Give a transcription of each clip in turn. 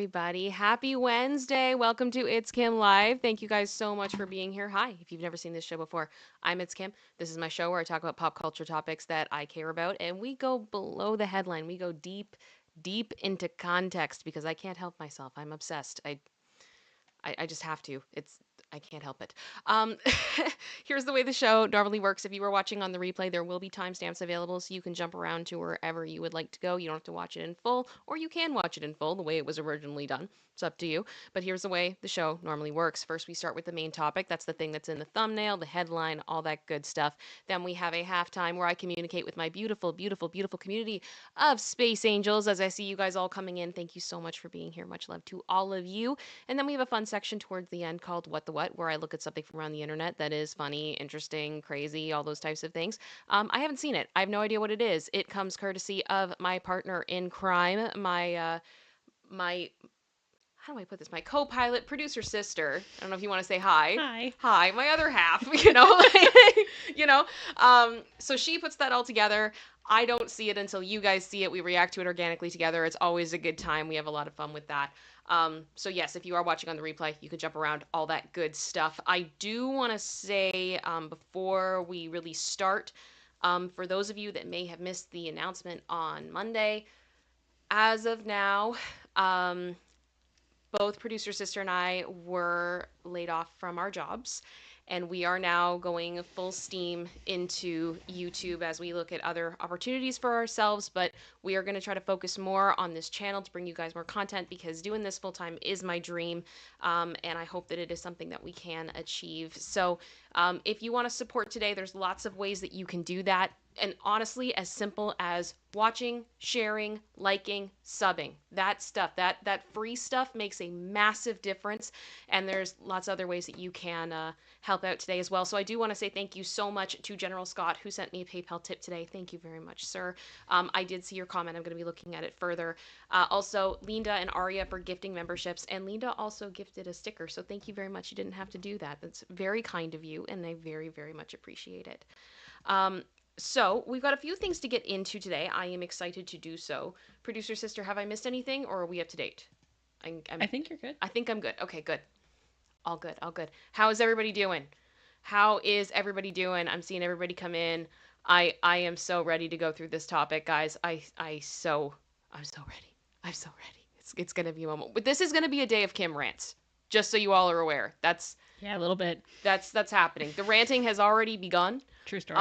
everybody. Happy Wednesday. Welcome to ItsKim Live. Thank you guys so much for being here. Hi, if you've never seen this show before, I'm ItsKim. This is my show where I talk about pop culture topics that I care about, and we go below the headline. We go deep, deep into context because I can't help myself. I'm obsessed. I just have to. I can't help it. Um, Here's the way the show normally works. If you were watching on the replay, there will be timestamps available so you can jump around to wherever you would like to go. You don't have to watch it in full, or you can watch it in full the way it was originally done. It's up to you. But here's the way the show normally works. First, we start with the main topic. That's the thing that's in the thumbnail, the headline, all that good stuff. Then we have a halftime where I communicate with my beautiful, beautiful, beautiful community of space angels. As I see you guys all coming in, thank you so much for being here. Much love to all of you. And then we have a fun section towards the end called What the What, where I look at something from around the internet that is funny, interesting, crazy, all those types of things. I haven't seen it. I have no idea what it is. It comes courtesy of my partner in crime, my how do I put this? My co-pilot, producer sister. I don't know if you want to say hi. Hi. Hi, my other half. You know, you know. So she puts that all together. I don't see it until you guys see it. We react to it organically together. It's always a good time. We have a lot of fun with that. So yes, if you are watching on the replay, you can jump around, all that good stuff. I do want to say before we really start, for those of you that may have missed the announcement on Monday, as of now, both producer sister and I were laid off from our jobs, and we are now going full steam into YouTube as we look at other opportunities for ourselves. But we are going to try to focus more on this channel to bring you guys more content because doing this full time is my dream, and I hope that it is something that we can achieve. So if you want to support today, there's lots of ways that you can do that. And honestly, as simple as watching, sharing, liking, subbing. That stuff, that free stuff makes a massive difference. And there's lots of other ways that you can help out today as well. So I do want to say thank you so much to General Scott, who sent me a PayPal tip today. Thank you very much, sir. I did see your comment. I'm going to be looking at it further. Also, Linda and Aria for gifting memberships. And Linda also gifted a sticker. So thank you very much. You didn't have to do that. That's very kind of you. And I very, very much appreciate it. So we've got a few things to get into today. I am excited to do so. Producer sister, have I missed anything, or are we up to date? I think you're good. I think I'm good. Okay, good. All good. All good. How is everybody doing? How is everybody doing? I'm seeing everybody come in. I am so ready to go through this topic, guys. I'm so ready. I'm so ready. It's gonna be a moment. But this is gonna be a day of Kim rants. Just so you all are aware. Yeah, a little bit. That's happening. The ranting has already begun. True story.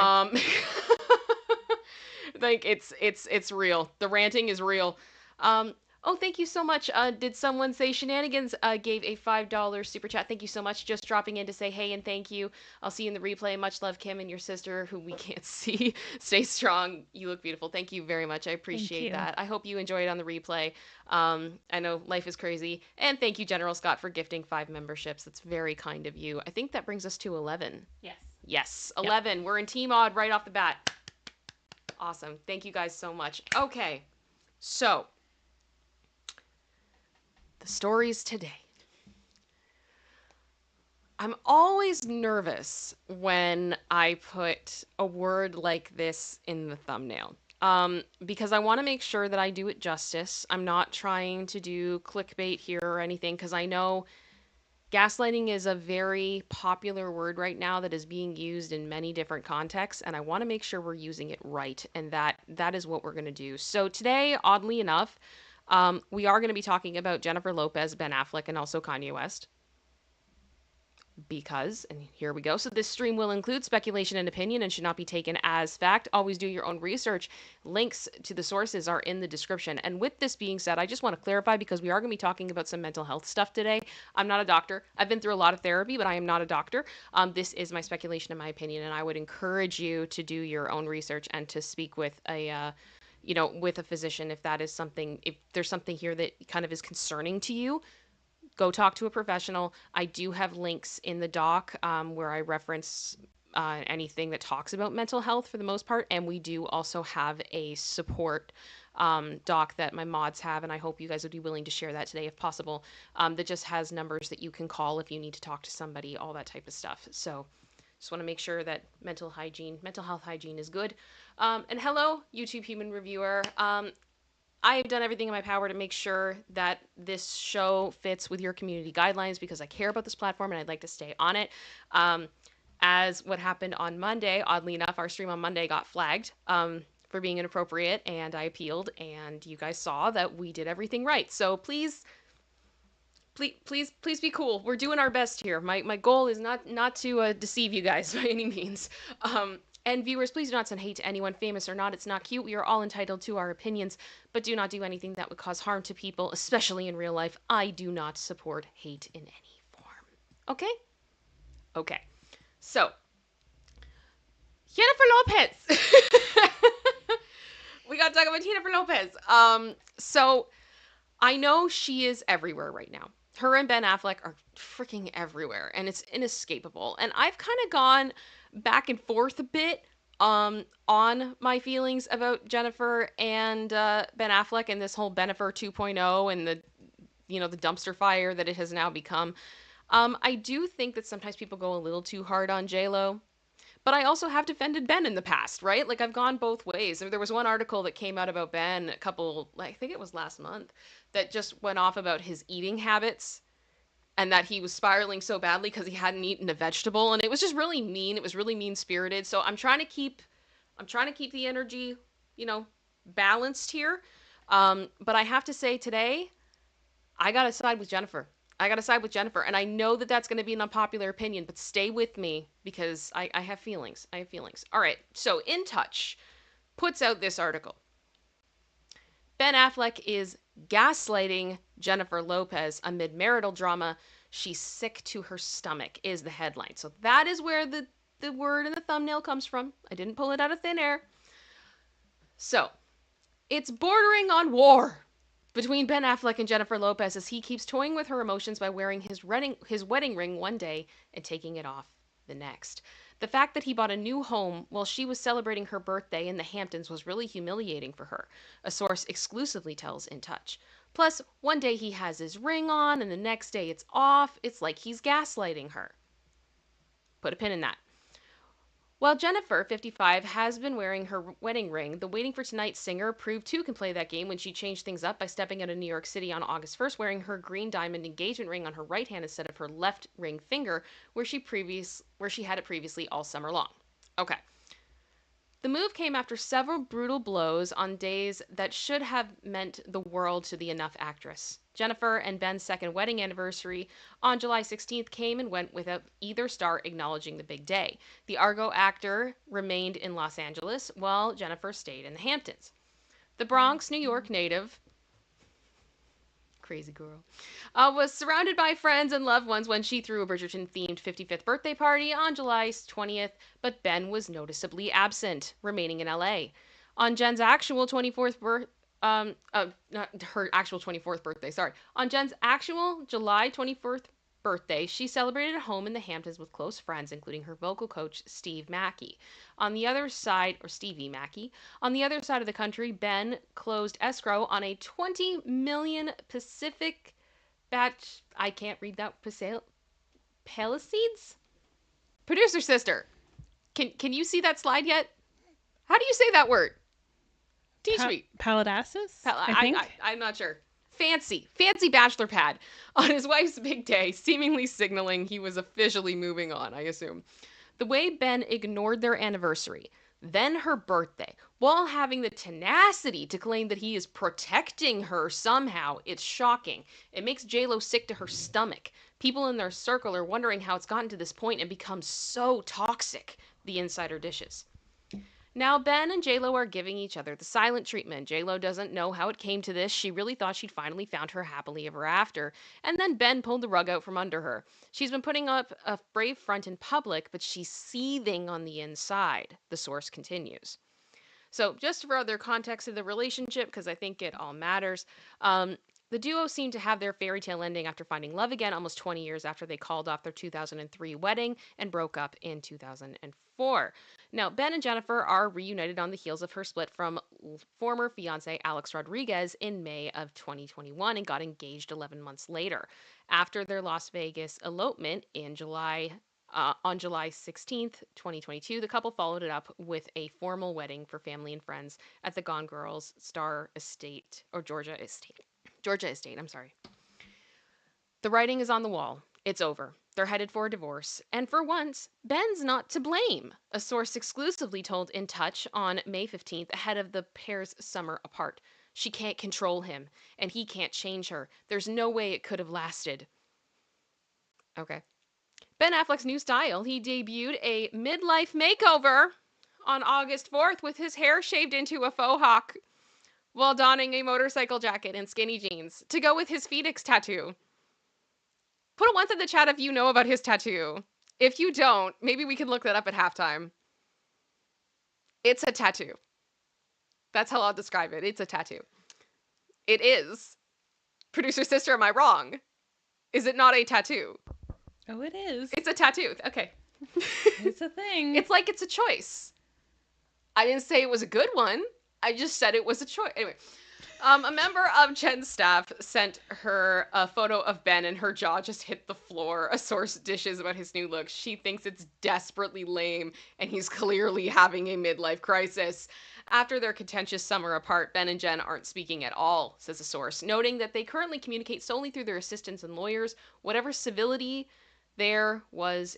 Like it's real. The ranting is real. Oh, thank you so much. Did someone say Shenanigans gave a $5 super chat? Thank you so much. Just dropping in to say hey and thank you. I'll see you in the replay. Much love, Kim and your sister, who we can't see. Stay strong. You look beautiful. Thank you very much. I appreciate that. I hope you enjoy it on the replay. I know life is crazy. And thank you, General Scott, for gifting 5 memberships. That's very kind of you. I think that brings us to 11. Yes. Yes, 11. Yep. We're in Team Odd right off the bat. Awesome. Thank you guys so much. Okay, so the stories today. I'm always nervous when I put a word like this in the thumbnail because I want to make sure that I do it justice. I'm not trying to do clickbait here or anything because I know gaslighting is a very popular word right now that is being used in many different contexts, and I want to make sure we're using it right, and that is what we're going to do. So today, oddly enough, we are going to be talking about Jennifer Lopez, Ben Affleck, and also Kanye West. Because, and here we go. So this stream will include speculation and opinion and should not be taken as fact. Always do your own research. Links to the sources are in the description. And with this being said, I just want to clarify because we are going to be talking about some mental health stuff today. I'm not a doctor. I've been through a lot of therapy, but I am not a doctor. This is my speculation and my opinion, and I would encourage you to do your own research and to speak with a with a physician if that is something, if there's something here that kind of is concerning to you. Go talk to a professional. I do have links in the doc where I reference anything that talks about mental health for the most part. And we do also have a support doc that my mods have. And I hope you guys would be willing to share that today if possible. That just has numbers that you can call if you need to talk to somebody, all that type of stuff. So just want to make sure that mental health hygiene is good. And hello, YouTube human reviewer. I've done everything in my power to make sure that this show fits with your community guidelines because I care about this platform and I'd like to stay on it. Um, as what happened on Monday, oddly enough, our stream on Monday got flagged for being inappropriate, and I appealed, and you guys saw that we did everything right. So please be cool. We're doing our best here. My goal is not to deceive you guys by any means. And viewers, please do not send hate to anyone, famous or not. It's not cute. We are all entitled to our opinions, but do not do anything that would cause harm to people, especially in real life. I do not support hate in any form. Okay? Okay. So, Jennifer Lopez. We got to talk about Jennifer Lopez. So I know she is everywhere right now. Her and Ben Affleck are freaking everywhere, and it's inescapable. And I've kind of gone back and forth a bit on my feelings about Jennifer and Ben Affleck and this whole Bennifer 2.0 and the dumpster fire that it has now become. I do think that sometimes people go a little too hard on J Lo, but I also have defended Ben in the past, right? Like I've gone both ways. There was one article that came out about Ben a couple, I think it was last month, that just went off about his eating habits and that he was spiraling so badly because he hadn't eaten a vegetable, and it was just really mean. It was really mean spirited. So I'm trying to keep the energy, you know, balanced here. But I have to say today, I gotta side with Jennifer. I gotta side with Jennifer, and I know that that's going to be an unpopular opinion, but stay with me because I have feelings. I have feelings. All right, so In Touch puts out this article. Ben Affleck is gaslighting Jennifer Lopez amid marital drama. She's sick to her stomach, is the headline. So that is where the word in the thumbnail comes from. I didn't pull it out of thin air. So it's bordering on war between Ben Affleck and Jennifer Lopez as he keeps toying with her emotions by wearing his wedding ring one day and taking it off the next. The fact that he bought a new home while she was celebrating her birthday in the Hamptons was really humiliating for her, a source exclusively tells In Touch. Plus, one day he has his ring on and the next day it's off. It's like he's gaslighting her. Put a pin in that. While Jennifer, 55, has been wearing her wedding ring, the Waiting for Tonight singer proved too can play that game when she changed things up by stepping out of New York City on August 1st wearing her green diamond engagement ring on her right hand instead of her left ring finger where she had it previously all summer long. Okay. The move came after several brutal blows on days that should have meant the world to the Enough actress. Jennifer and Ben's second wedding anniversary on July 16th came and went without either star acknowledging the big day. The Argo actor remained in Los Angeles while Jennifer stayed in the Hamptons. The Bronx, New York native, crazy girl, was surrounded by friends and loved ones when she threw a Bridgerton-themed 55th birthday party on July 20th, but Ben was noticeably absent, remaining in LA. On Jen's actual 24th not her actual 24th birthday, sorry. On Jen's actual July 24th birthday, she celebrated at home in the Hamptons with close friends, including her vocal coach, Steve Mackey. On the other side, or Stevie Mackey, on the other side of the country, Ben closed escrow on a 20 million Pacific batch. I can't read that. Palisades? Producer sister. Can you see that slide yet? How do you say that word? Teach me. Palladasis? I'm not sure. Fancy bachelor pad on his wife's big day, seemingly signaling he was officially moving on, I assume. The way Ben ignored their anniversary, then her birthday, while having the tenacity to claim that he is protecting her somehow, it's shocking. It makes JLo sick to her stomach. People in their circle are wondering how it's gotten to this point and become so toxic, the insider dishes. Now, Ben and JLo are giving each other the silent treatment. JLo doesn't know how it came to this. She really thought she'd finally found her happily ever after. And then Ben pulled the rug out from under her. She's been putting up a brave front in public, but she's seething on the inside, the source continues. So, just for other context of the relationship, because I think it all matters, the duo seemed to have their fairy tale ending after finding love again almost 20 years after they called off their 2003 wedding and broke up in 2004. Now, Ben and Jennifer are reunited on the heels of her split from former fiance Alex Rodriguez in May of 2021 and got engaged 11 months later. After their Las Vegas elopement in July On July 16th, 2022, the couple followed it up with a formal wedding for family and friends at the Gone Girls Star Estate, or Georgia Estate. Georgia Estate, I'm sorry. The writing is on the wall. It's over. They're headed for a divorce. And for once, Ben's not to blame, a source exclusively told In Touch on May 15th ahead of the pair's summer apart. She can't control him, and he can't change her. There's no way it could have lasted. Okay. Ben Affleck's new style. He debuted a midlife makeover on August 4th with his hair shaved into a faux hawk while donning a motorcycle jacket and skinny jeans to go with his Phoenix tattoo. Put a once in the chat if you know about his tattoo. If you don't, maybe we can look that up at halftime. It's a tattoo. That's how I'll describe it. It's a tattoo. It is. Producer sister, am I wrong? Is it not a tattoo? Oh, it is. It's a tattoo. Okay. It's a thing. It's like it's a choice. I didn't say it was a good one. I just said it was a choice. Anyway, a member of Jen's staff sent her a photo of Ben and her jaw just hit the floor. A source dishes about his new look. She thinks it's desperately lame and he's clearly having a midlife crisis. After their contentious summer apart, Ben and Jen aren't speaking at all, says a source, noting that they currently communicate solely through their assistants and lawyers. Whatever civility there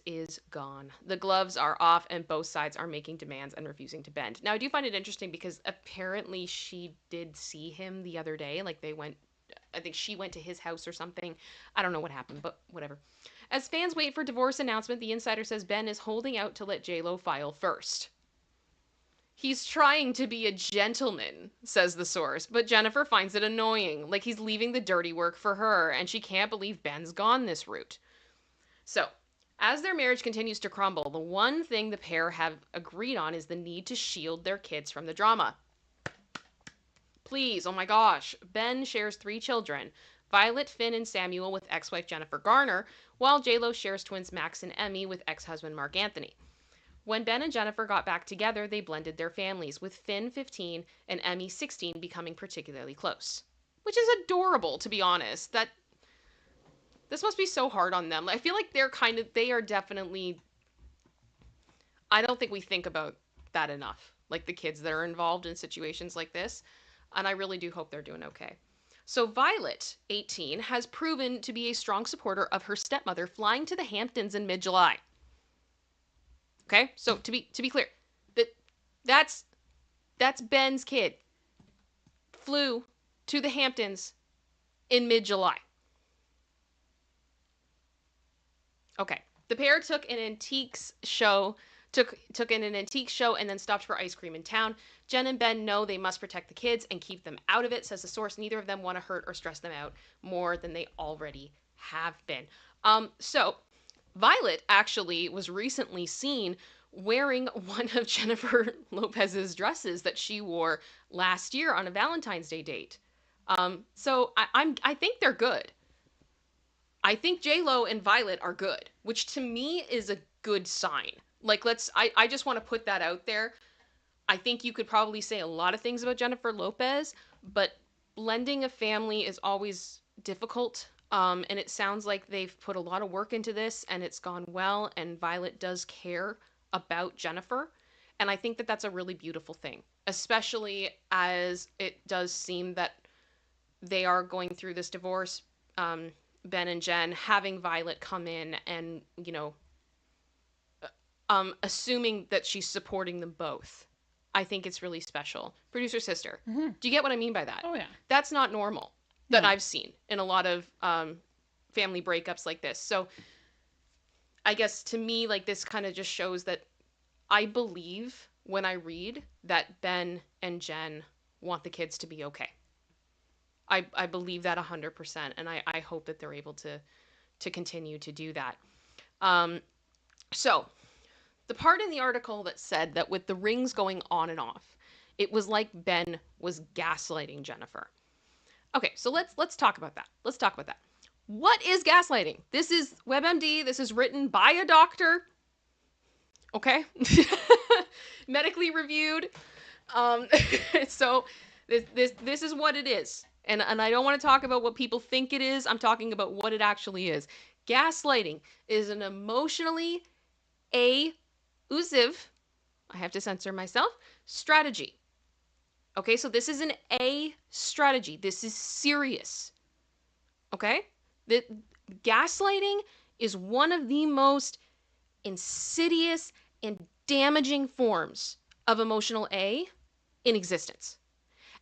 is gone. The gloves are off and both sides are making demands and refusing to bend. Now, I do find it interesting because apparently she did see him the other day. Like I think she went to his house or something. I don't know what happened, but whatever. As fans wait for divorce announcement, the insider says Ben is holding out to let J-Lo file first. He's trying to be a gentleman, says the source, but Jennifer finds it annoying. Like he's leaving the dirty work for her, and she can't believe Ben's gone this route. So, as their marriage continues to crumble, the one thing the pair have agreed on is the need to shield their kids from the drama. Please, oh my gosh. Ben shares 3 children, Violet, Finn, and Samuel with ex-wife Jennifer Garner, while J-Lo shares twins Max and Emmy with ex-husband Mark Anthony. When Ben and Jennifer got back together, they blended their families, with Finn 15 and Emmy 16 becoming particularly close. Which is adorable, to be honest. This must be so hard on them. I feel like they are definitely, I don't think we think about that enough. Like the kids that are involved in situations like this. And I really do hope they're doing okay. So Violet, 18, has proven to be a strong supporter of her stepmother flying to the Hamptons in mid-July. Okay? So to be clear, that's Ben's kid. Flew to the Hamptons in mid-July. Okay. The pair took in an antique show and then stopped for ice cream in town. Jen and Ben know they must protect the kids and keep them out of it, says the source. Neither of them want to hurt or stress them out more than they already have been. So Violet actually was recently seen wearing one of Jennifer Lopez's dresses that she wore last year on a Valentine's Day date. So I think they're good. I think J-Lo and Violet are good, which to me is a good sign. Like, I just want to put that out there. I think you could probably say a lot of things about Jennifer Lopez, but blending a family is always difficult. And it sounds like they've put a lot of work into this and it's gone well. And Violet does care about Jennifer. And I think that that's a really beautiful thing, especially as it does seem that they are going through this divorce. Ben and Jen, having Violet come in and, assuming that she's supporting them both. I think it's really special. Producer sister, do you get what I mean by that? Oh, yeah. That's not normal that I've seen in a lot of family breakups like this. So I guess to me, like, this kind of just shows that I believe when I read that Ben and Jen want the kids to be okay. I believe that 100%, and I hope that they're able to continue to do that. So, the part in the article that said that with the rings going on and off, it was like Ben was gaslighting Jennifer. Okay, so let's talk about that. Let's talk about that. What is gaslighting? This is WebMD. This is written by a doctor. Okay? Medically reviewed. So this is what it is. And I don't want to talk about what people think it is. I'm talking about what it actually is. Gaslighting is an emotionally A usive, I have to censor myself, strategy. Okay, so this is an A strategy. This is serious. Okay? The gaslighting is one of the most insidious and damaging forms of emotional A in existence.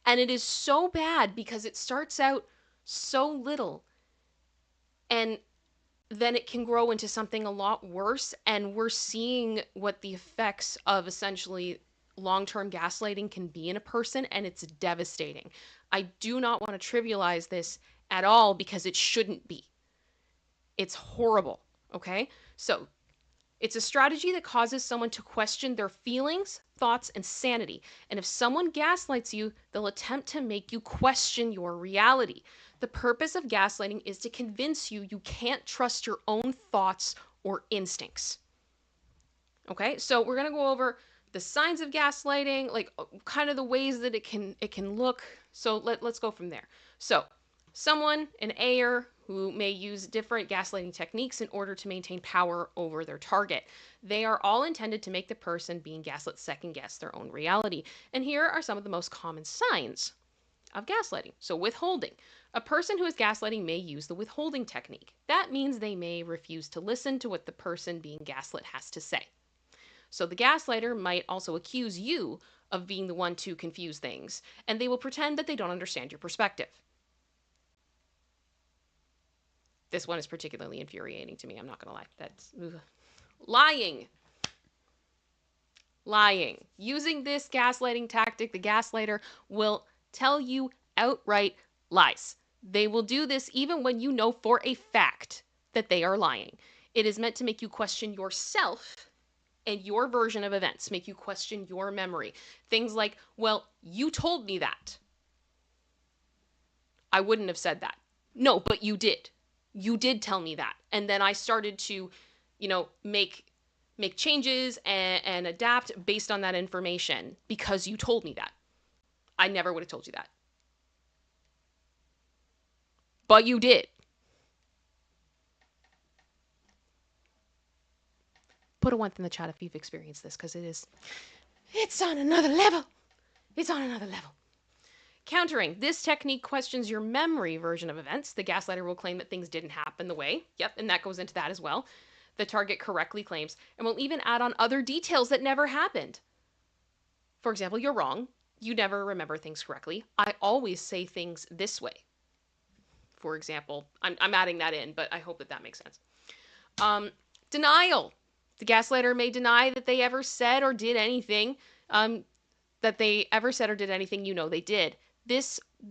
And it is so bad because it starts out so little and then it can grow into something a lot worse. And we're seeing what the effects of essentially long term gaslighting can be in a person, and it's devastating. I do not want to trivialize this at all because it shouldn't be. It's horrible. Okay? So, it's a strategy that causes someone to question their feelings, thoughts, and sanity. And if someone gaslights you, they'll attempt to make you question your reality. The purpose of gaslighting is to convince you you can't trust your own thoughts or instincts. Okay, so we're gonna go over the signs of gaslighting, like kind of the ways that it can look. So let's go from there. So someone, an Ayer, who may use different gaslighting techniques in order to maintain power over their target. They are all intended to make the person being gaslit second guess their own reality. And here are some of the most common signs of gaslighting. So, withholding. A person who is gaslighting may use the withholding technique. That means they may refuse to listen to what the person being gaslit has to say. So, the gaslighter might also accuse you of being the one to confuse things, and they will pretend that they don't understand your perspective. This one is particularly infuriating to me, I'm not going to lie. That's lying. Lying. Using this gaslighting tactic, the gaslighter will tell you outright lies. They will do this even when you know for a fact that they are lying. It is meant to make you question yourself and your version of events, make you question your memory. Things like, well, you told me that. I wouldn't have said that. No, but you did. You did tell me that. And then I started to, make changes and adapt based on that information because you told me that. I never would have told you that. But you did. Put a 1 in the chat if you've experienced this, because it's on another level. It's on another level. Countering. This technique questions your memory version of events. The gaslighter will claim that things didn't happen the way. Yep, and that goes into that as well. The target correctly claims, and will even add on other details that never happened. For example, you're wrong. You never remember things correctly. I always say things this way. For example, I'm adding that in, but I hope that makes sense. Denial. The gaslighter may deny that they ever said or did anything, that they ever said or did anything they did.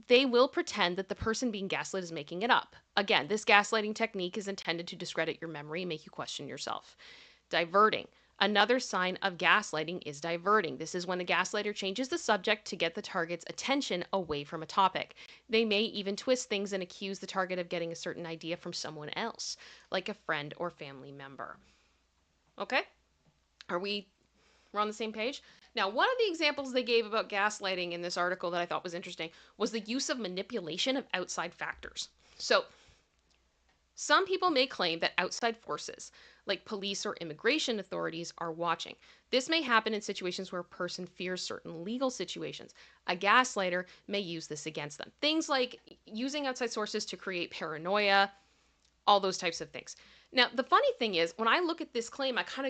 They will pretend that the person being gaslit is making it up. Again, this gaslighting technique is intended to discredit your memory and make you question yourself. Diverting. Another sign of gaslighting is diverting. This is when the gaslighter changes the subject to get the target's attention away from a topic. They may even twist things and accuse the target of getting a certain idea from someone else, like a friend or family member. Okay? We're on the same page? Now, one of the examples they gave about gaslighting in this article that I thought was interesting was the use of manipulation of outside factors. So, some people may claim that outside forces, like police or immigration authorities, are watching. This may happen in situations where a person fears certain legal situations. A gaslighter may use this against them. Things like using outside sources to create paranoia, all those types of things. Now, the funny thing is, when I look at this claim, I kind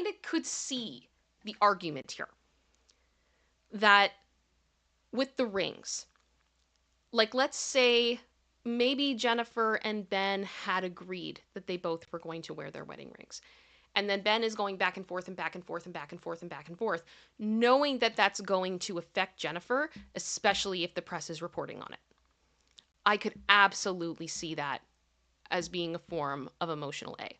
of could see the argument here that with the rings, like let's say maybe Jennifer and Ben had agreed that they both were going to wear their wedding rings. And then Ben is going back and forth and back and forth and back and forth and back and forth, knowing that that's going to affect Jennifer, especially if the press is reporting on it. I could absolutely see that as being a form of emotional A.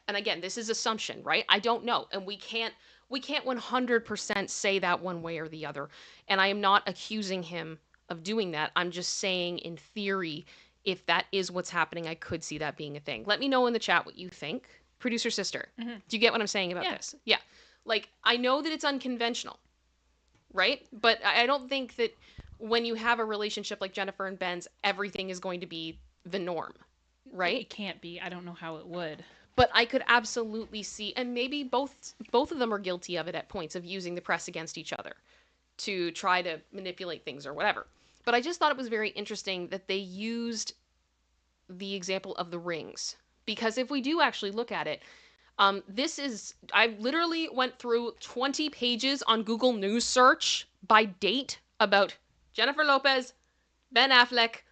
And again, this is assumption, right? I don't know. And we can't 100% say that one way or the other. And I am not accusing him of doing that. I'm just saying in theory, if that is what's happening, I could see that being a thing. Let me know in the chat what you think. Producer sister, do you get what I'm saying about this? Yeah. Like, I know that it's unconventional, right? But I don't think that when you have a relationship like Jennifer and Ben's, everything is going to be the norm, right? It can't be. I don't know how it would. But I could absolutely see, and maybe both of them are guilty of it at points of using the press against each other to try to manipulate things or whatever. But I just thought it was very interesting that they used the example of the rings. Because if we do actually look at it, this is, I literally went through 20 pages on Google News search by date about Jennifer Lopez, Ben Affleck,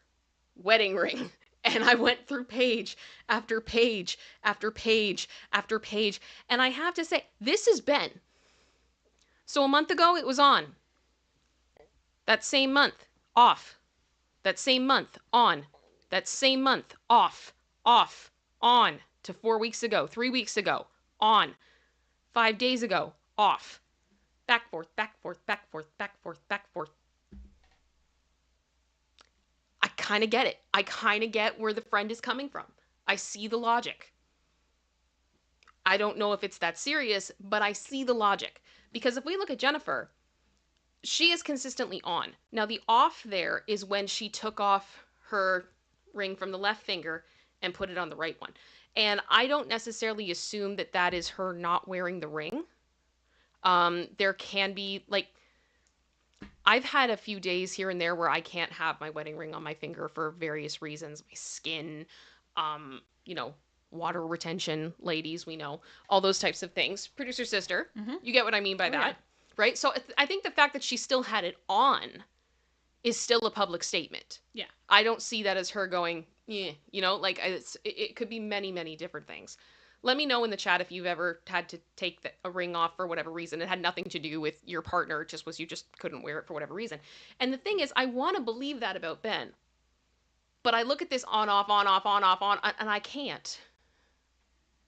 wedding ring. And I went through page after page after page after page. And I have to say, this is Ben. So a month ago, it was on. That same month, off. That same month, on. That same month, off, off, on. To 4 weeks ago, 3 weeks ago, on. 5 days ago, off. Back, forth, back, forth, back, forth, back, forth, back, forth. I kind of get it. I kind of get where the friend is coming from. I see the logic. I don't know if it's that serious, but I see the logic. Because if we look at Jennifer, she is consistently on. Now, the off there is when she took off her ring from the left finger and put it on the right one. And I don't necessarily assume that that is her not wearing the ring. There can be, like, I've had a few days here and there where I can't have my wedding ring on my finger for various reasons. My skin, you know, water retention, ladies, we know, all those types of things. Producer sister, you get what I mean by that, right? So I think the fact that she still had it on is still a public statement. Yeah. I don't see that as her going, yeah, you know, like it could be many, many different things. Let me know in the chat if you've ever had to take a ring off for whatever reason. It had nothing to do with your partner. It just was you just couldn't wear it for whatever reason. And the thing is, I want to believe that about Ben. But I look at this on, off, on, off, on, off, on, and I can't.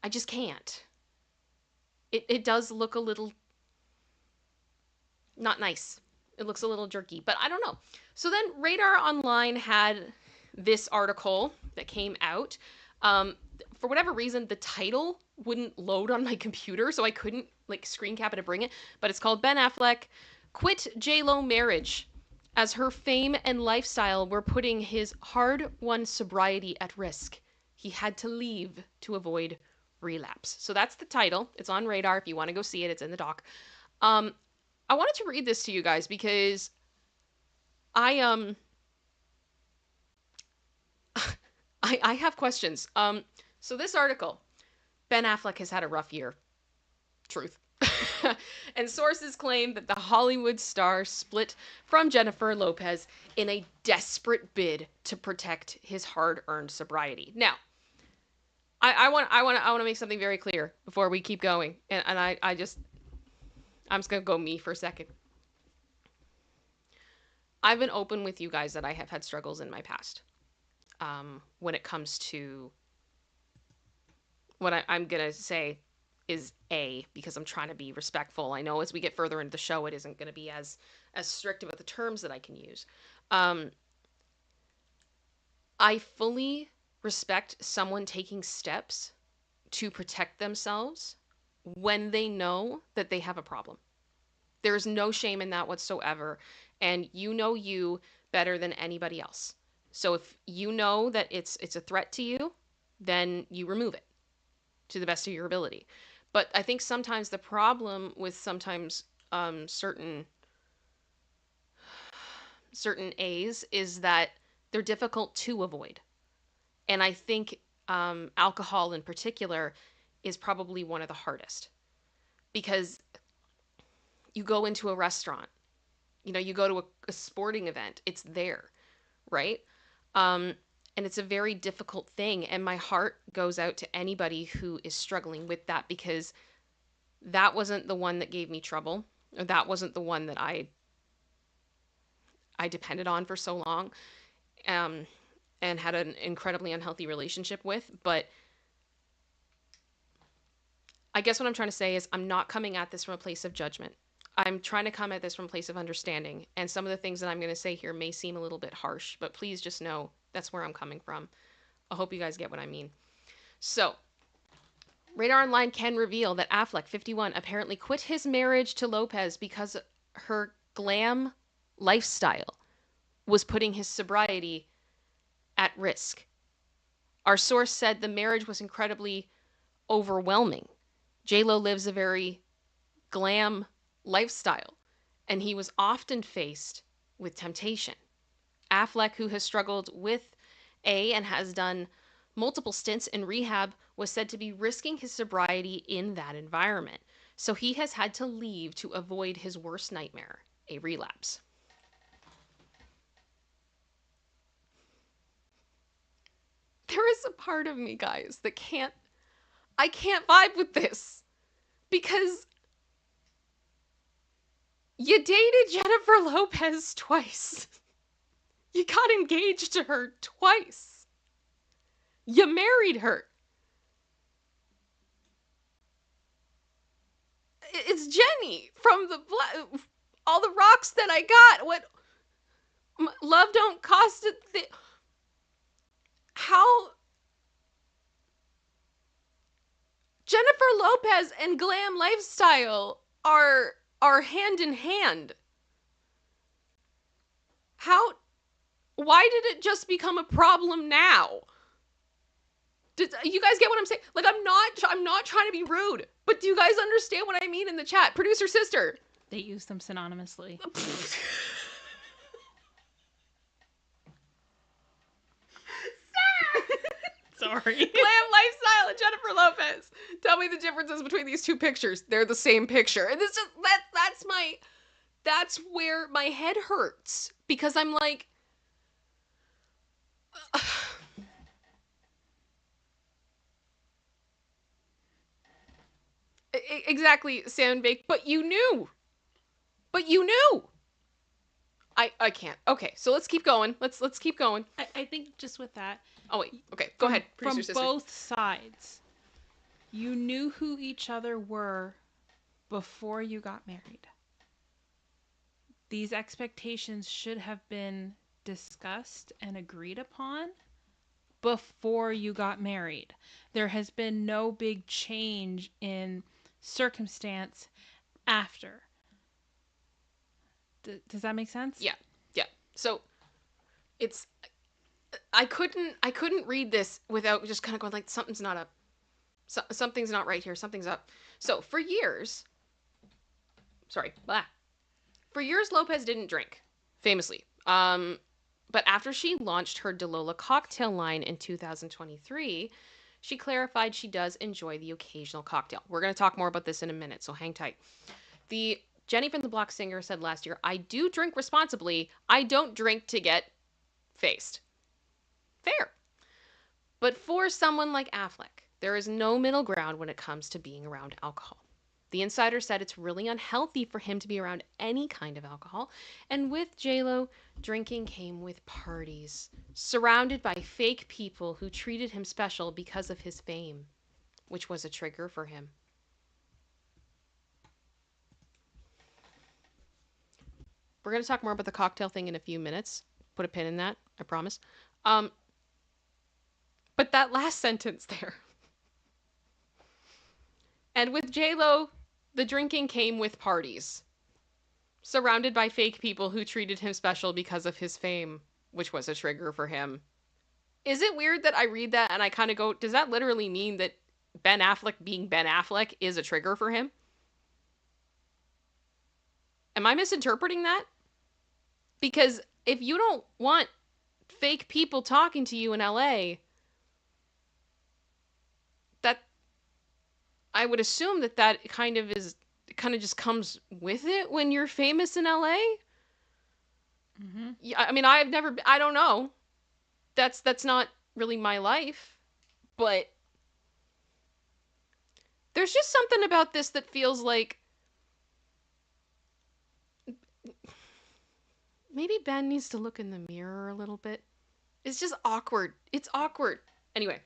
I just can't. It does look a little not nice. It looks a little jerky, but I don't know. So then Radar Online had this article that came out. For whatever reason, the title wouldn't load on my computer, so I couldn't like screen cap it and bring it. But it's called Ben Affleck Quit J-Lo Marriage as her fame and lifestyle were putting his hard-won sobriety at risk. He had to leave to avoid relapse. So that's the title. It's on Radar if you want to go see it. It's in the doc. I wanted to read this to you guys because I I have questions. So this article, Ben Affleck has had a rough year. Truth. And sources claim that the Hollywood star split from Jennifer Lopez in a desperate bid to protect his hard-earned sobriety. Now, I want to make something very clear before we keep going, and I'm just gonna go me for a second. I've been open with you guys that I have had struggles in my past. When it comes to what I'm gonna say is because I'm trying to be respectful. I know as we get further into the show, it isn't going to be as strict about the terms that I can use. I fully respect someone taking steps to protect themselves when they know that they have a problem. There is no shame in that whatsoever, and you know you better than anybody else. So if you know that it's a threat to you, then you remove it to the best of your ability. But I think sometimes the problem with sometimes certain A's is that they're difficult to avoid. And I think alcohol in particular is probably one of the hardest. Because you go into a restaurant, you go to a sporting event, it's there, right? And it's a very difficult thing. And my heart goes out to anybody who is struggling with that, because that wasn't the one that gave me trouble. Or that wasn't the one that I depended on for so long, and had an incredibly unhealthy relationship with. But I guess what I'm trying to say is I'm not coming at this from a place of judgment. I'm trying to come at this from a place of understanding. And some of the things that I'm going to say here may seem a little bit harsh, but please just know that's where I'm coming from. I hope you guys get what I mean. So, Radar Online can reveal that Affleck, 51, apparently quit his marriage to Lopez because her glam lifestyle was putting his sobriety at risk. Our source said the marriage was incredibly overwhelming. J-Lo lives a very glam lifestyle, and he was often faced with temptation. Affleck, who has struggled with and has done multiple stints in rehab, was said to be risking his sobriety in that environment. So he has had to leave to avoid his worst nightmare, a relapse. There is a part of me, guys, that I can't vibe with this because you dated Jennifer Lopez twice. You got engaged to her twice. You married her. It's Jenny from all the rocks that I got. What love don't cost a thing. How Jennifer Lopez and glam lifestyle are hand in hand. Why did it just become a problem now? You guys get what I'm saying? Like, I'm not trying to be rude, but do you guys understand what I mean in the chat? Producer sister. They use them synonymously. Sorry. Glam lifestyle and Jennifer Lopez. Tell me the differences between these two pictures. They're the same picture. And this is that's where my head hurts because I'm like exactly, Sandbake, but you knew. I can't. Okay, so let's keep going. Let's keep going. I think just with that. Oh wait. Okay, go ahead. From both sides, you knew who each other were before you got married. These expectations should have been discussed and agreed upon before you got married. There has been no big change in circumstance after. Does that make sense? Yeah. So it's I couldn't read this without just kind of going like something's not up. Something's not right here. Something's up. So for years, Lopez didn't drink, famously. But after she launched her DeLola cocktail line in 2023, she clarified she does enjoy the occasional cocktail. We're going to talk more about this in a minute, so hang tight. The Jenny from the Block singer said last year, "I do drink responsibly. I don't drink to get faced." Fair. But for someone like Affleck, there is no middle ground when it comes to being around alcohol. The insider said it's really unhealthy for him to be around any kind of alcohol. And with J-Lo, drinking came with parties, surrounded by fake people who treated him special because of his fame, which was a trigger for him. We're going to talk more about the cocktail thing in a few minutes. Put a pin in that, I promise. But that last sentence there. And with J-Lo, the drinking came with parties, surrounded by fake people who treated him special because of his fame, which was a trigger for him. Is it weird that I read that and I kind of go, does that literally mean that Ben Affleck being Ben Affleck is a trigger for him? Am I misinterpreting that? Because if you don't want fake people talking to you in LA, that I would assume that kind of just comes with it when you're famous in LA. Mm-hmm. Yeah, I mean, I don't know. That's not really my life, but there's just something about this that feels like maybe Ben needs to look in the mirror a little bit. It's just awkward. It's awkward. Anyway,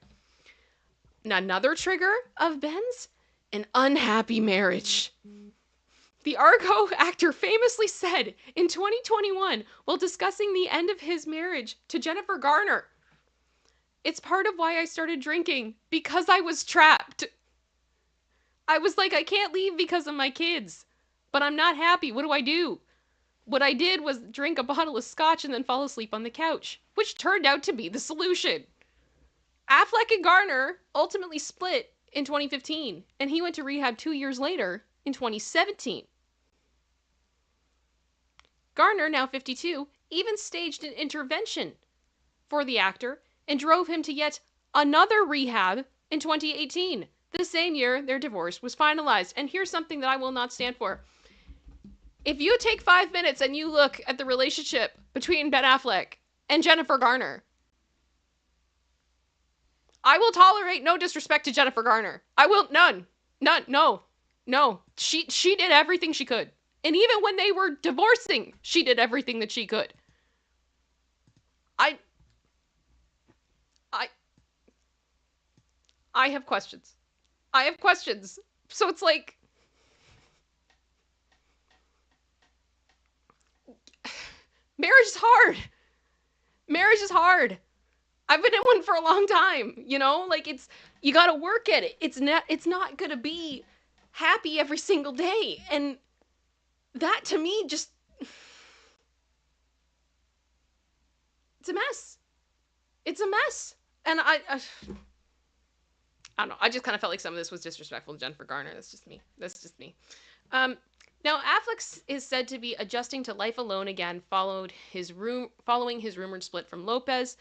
another trigger of Ben's, an unhappy marriage. The Argo actor famously said in 2021 while discussing the end of his marriage to Jennifer Garner, "It's part of why I started drinking, because I was trapped. I was like, I can't leave because of my kids, but I'm not happy. What do I do? What I did was drink a bottle of scotch and then fall asleep on the couch, which turned out to be the solution." Affleck and Garner ultimately split in 2015, and he went to rehab 2 years later in 2017. Garner, now 52, even staged an intervention for the actor and drove him to yet another rehab in 2018, the same year their divorce was finalized. And here's something that I will not stand for. If you take 5 minutes and you look at the relationship between Ben Affleck and Jennifer Garner, I will tolerate no disrespect to Jennifer Garner. I will none. No. She did everything she could. And even when they were divorcing, she did everything that she could. I I have questions. So it's like, marriage is hard. Marriage is hard. I've been in one for a long time, you know? Like, you got to work at it. It's not going to be happy every single day. And that to me just, it's a mess. It's a mess. And I don't know. I just kind of felt like some of this was disrespectful to Jennifer Garner. That's just me. Now, Affleck is said to be adjusting to life alone again, following his rumored split from Lopez.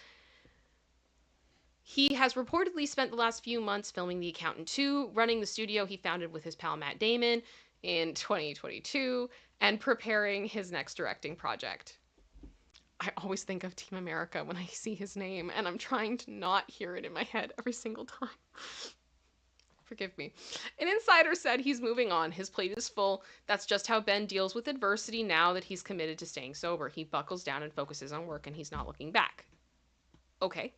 He has reportedly spent the last few months filming The Accountant 2, running the studio he founded with his pal Matt Damon in 2022, and preparing his next directing project. I always think of Team America when I see his name, and I'm trying to not hear it in my head every single time. Forgive me. An insider said he's moving on. His plate is full. That's just how Ben deals with adversity now that he's committed to staying sober. He buckles down and focuses on work, and he's not looking back. Okay.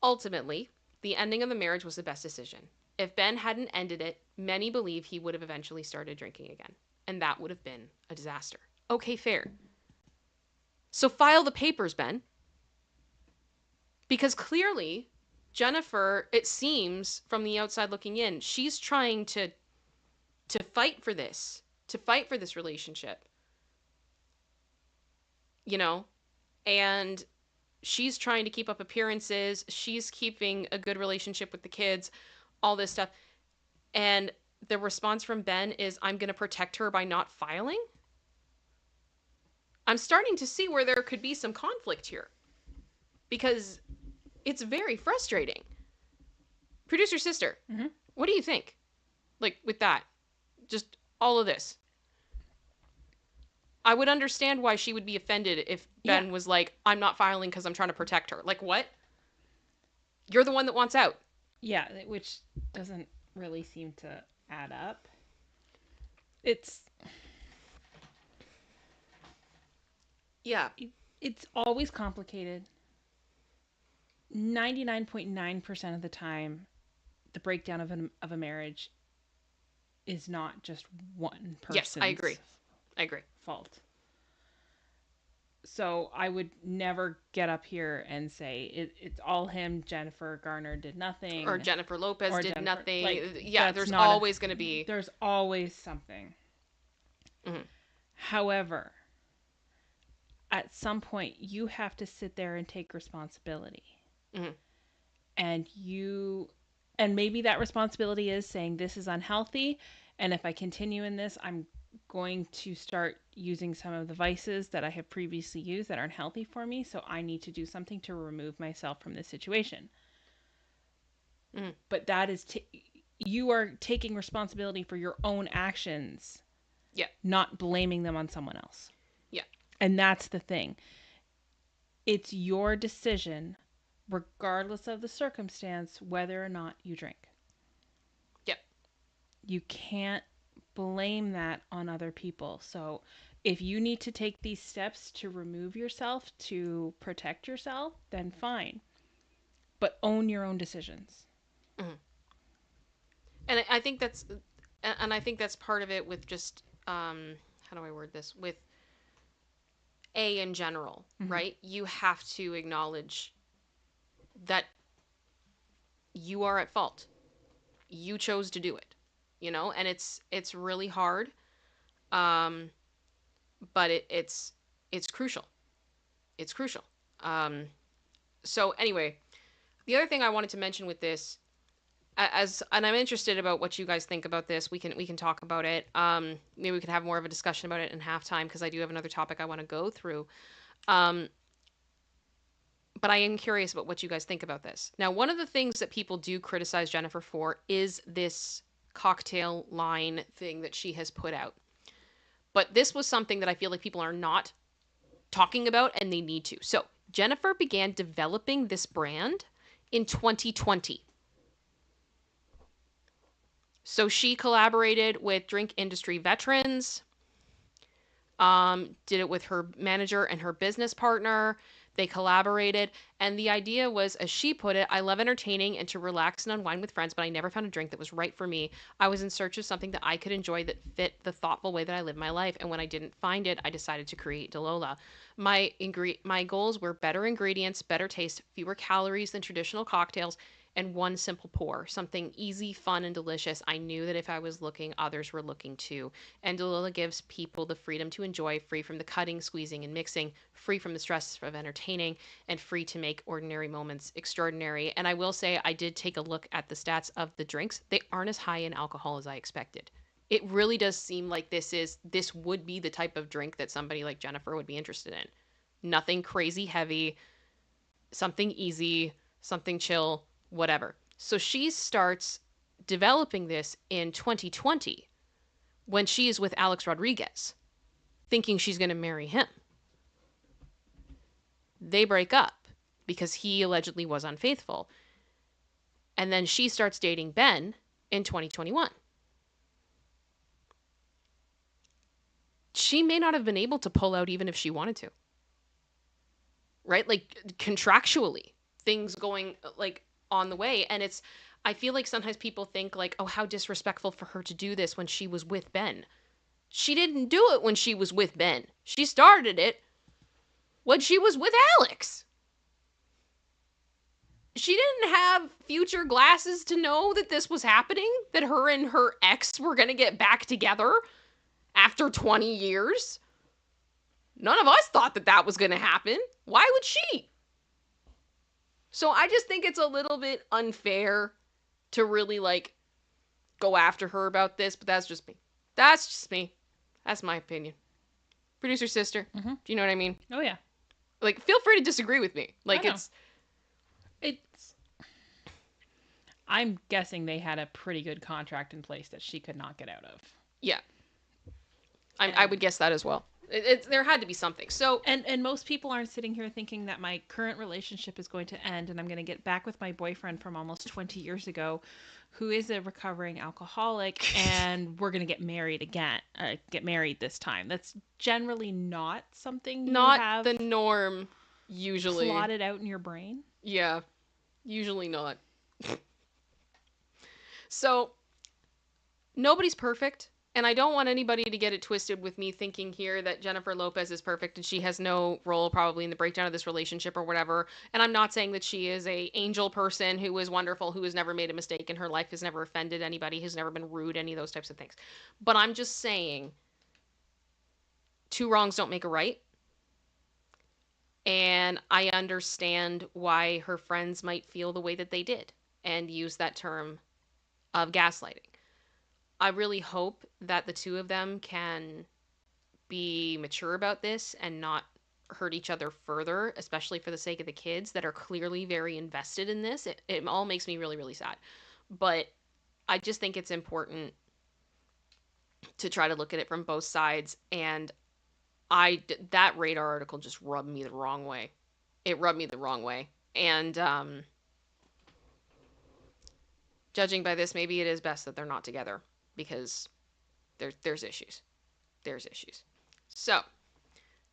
Ultimately, the ending of the marriage was the best decision. If Ben hadn't ended it, many believe he would have eventually started drinking again, and that would have been a disaster. Okay, fair. So file the papers, Ben. Because clearly, Jennifer, it seems from the outside looking in, she's trying to fight for this, relationship. You know? And she's trying to keep up appearances, she's keeping a good relationship with the kids, all this stuff. And the response from Ben is, I'm going to protect her by not filing? I'm starting to see where there could be some conflict here. Because it's very frustrating. Producer sister, what do you think? Like, with that? Just all of this. I would understand why she would be offended if Ben was like, I'm not filing because I'm trying to protect her. Like, what? You're the one that wants out. Yeah, which doesn't really seem to add up. It's always complicated. 99.9% of the time, the breakdown of a marriage is not just one person's Yes, I agree. fault. So I would never get up here and say it's all him. Jennifer Garner did nothing, or Jennifer Lopez did nothing. Like, there's always going to be. There's always something. Mm-hmm. However, at some point, you have to sit there and take responsibility. Mm-hmm. And maybe that responsibility is saying this is unhealthy, and if I continue in this, I'm going to start using some of the vices that I have previously used that aren't healthy for me, so I need to do something to remove myself from this situation. Mm-hmm. But that is you are taking responsibility for your own actions, not blaming them on someone else. And that's the thing. It's your decision, regardless of the circumstance, whether or not you drink. You can't blame that on other people. So if you need to take these steps to remove yourself, to protect yourself, then fine. But own your own decisions. Mm-hmm. And I think that's part of it with just, how do I word this? With in general, right? You have to acknowledge that you are at fault. You chose to do it, you know, and it's really hard. But it's crucial. It's crucial. So anyway, The other thing I wanted to mention with this, and I'm interested about what you guys think about this. We can talk about it. Maybe we can have more of a discussion about it in halftime because I do have another topic I want to go through. Um, but I am curious about what you guys think about this. Now, one of the things that people do criticize Jennifer for is this cocktail line thing that she has put out. But this was something that I feel like people are not talking about and they need to. So, Jennifer began developing this brand in 2020. So, she collaborated with drink industry veterans, did it with her manager and her business partner. They collaborated, and the idea was, as she put it, I love entertaining and to relax and unwind with friends, but I never found a drink that was right for me. I was in search of something that I could enjoy that fit the thoughtful way that I live my life, and when I didn't find it, I decided to create Delola. My goals were better ingredients, better taste, fewer calories than traditional cocktails, and one simple pour, something easy, fun, and delicious. I knew that if I was looking, others were looking too. And Delola gives people the freedom to enjoy, free from the cutting, squeezing, and mixing, free from the stress of entertaining, and free to make ordinary moments extraordinary. And I will say, I did take a look at the stats of the drinks. They aren't as high in alcohol as I expected. It really does seem like this would be the type of drink that somebody like Jennifer would be interested in. Nothing crazy heavy, something easy, something chill, whatever. So she starts developing this in 2020 when she is with Alex Rodriguez, thinking she's going to marry him. They break up because he allegedly was unfaithful. And then she starts dating Ben in 2021. She may not have been able to pull out even if she wanted to. Right? Like contractually, things going like on the way. And I feel like sometimes people think like, oh, how disrespectful for her to do this when she was with Ben. She didn't do it when she was with Ben. She started it when she was with Alex. She didn't have future glasses to know that this was happening, that her and her ex were going to get back together after 20 years. None of us thought that that was going to happen. Why would she? So I just think it's a little bit unfair to really like go after her about this, but that's just me. That's just me. That's my opinion. Producer sister, do you know what I mean? Oh yeah. Like, feel free to disagree with me. Like, it's I'm guessing they had a pretty good contract in place that she could not get out of. Yeah. I would guess that as well. There had to be something. So and most people aren't sitting here thinking that my current relationship is going to end and I'm going to get back with my boyfriend from almost 20 years ago, who is a recovering alcoholic, and we're going to get married again. Get married this time. That's generally not something you have the norm. Usually plotted out in your brain. Yeah, usually not. So nobody's perfect. And I don't want anybody to get it twisted with me thinking here that Jennifer Lopez is perfect and she has no role probably in the breakdown of this relationship or whatever. And I'm not saying that she is a angel person who is wonderful, who has never made a mistake in her life, has never offended anybody, has never been rude, any of those types of things. But I'm just saying, two wrongs don't make a right. And I understand why her friends might feel the way that they did and use that term of gaslighting. I really hope that the two of them can be mature about this and not hurt each other further, especially for the sake of the kids that are clearly very invested in this. It all makes me really, really sad. But I just think it's important to try to look at it from both sides. And that Radar article just rubbed me the wrong way. It rubbed me the wrong way. And judging by this, maybe it is best that they're not together. Because there's issues. There's issues. So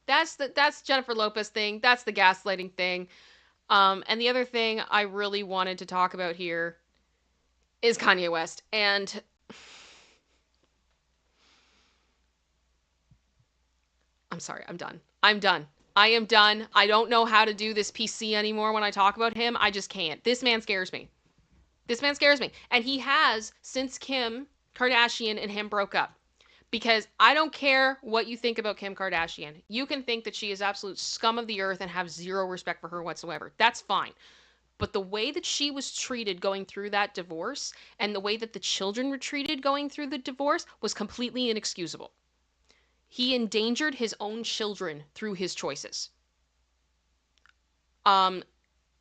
that's Jennifer Lopez thing. That's the gaslighting thing. And the other thing I really wanted to talk about here is Kanye West. And I'm sorry, I'm done. I'm done. I am done. I don't know how to do this PC anymore when I talk about him. I just can't. This man scares me. This man scares me. And he has since Kim Kardashian and him broke up. Because I don't care what you think about Kim Kardashian. You can think that she is absolute scum of the earth and have zero respect for her whatsoever. That's fine. But the way that she was treated going through that divorce and the way that the children were treated going through the divorce was completely inexcusable. He endangered his own children through his choices. Um,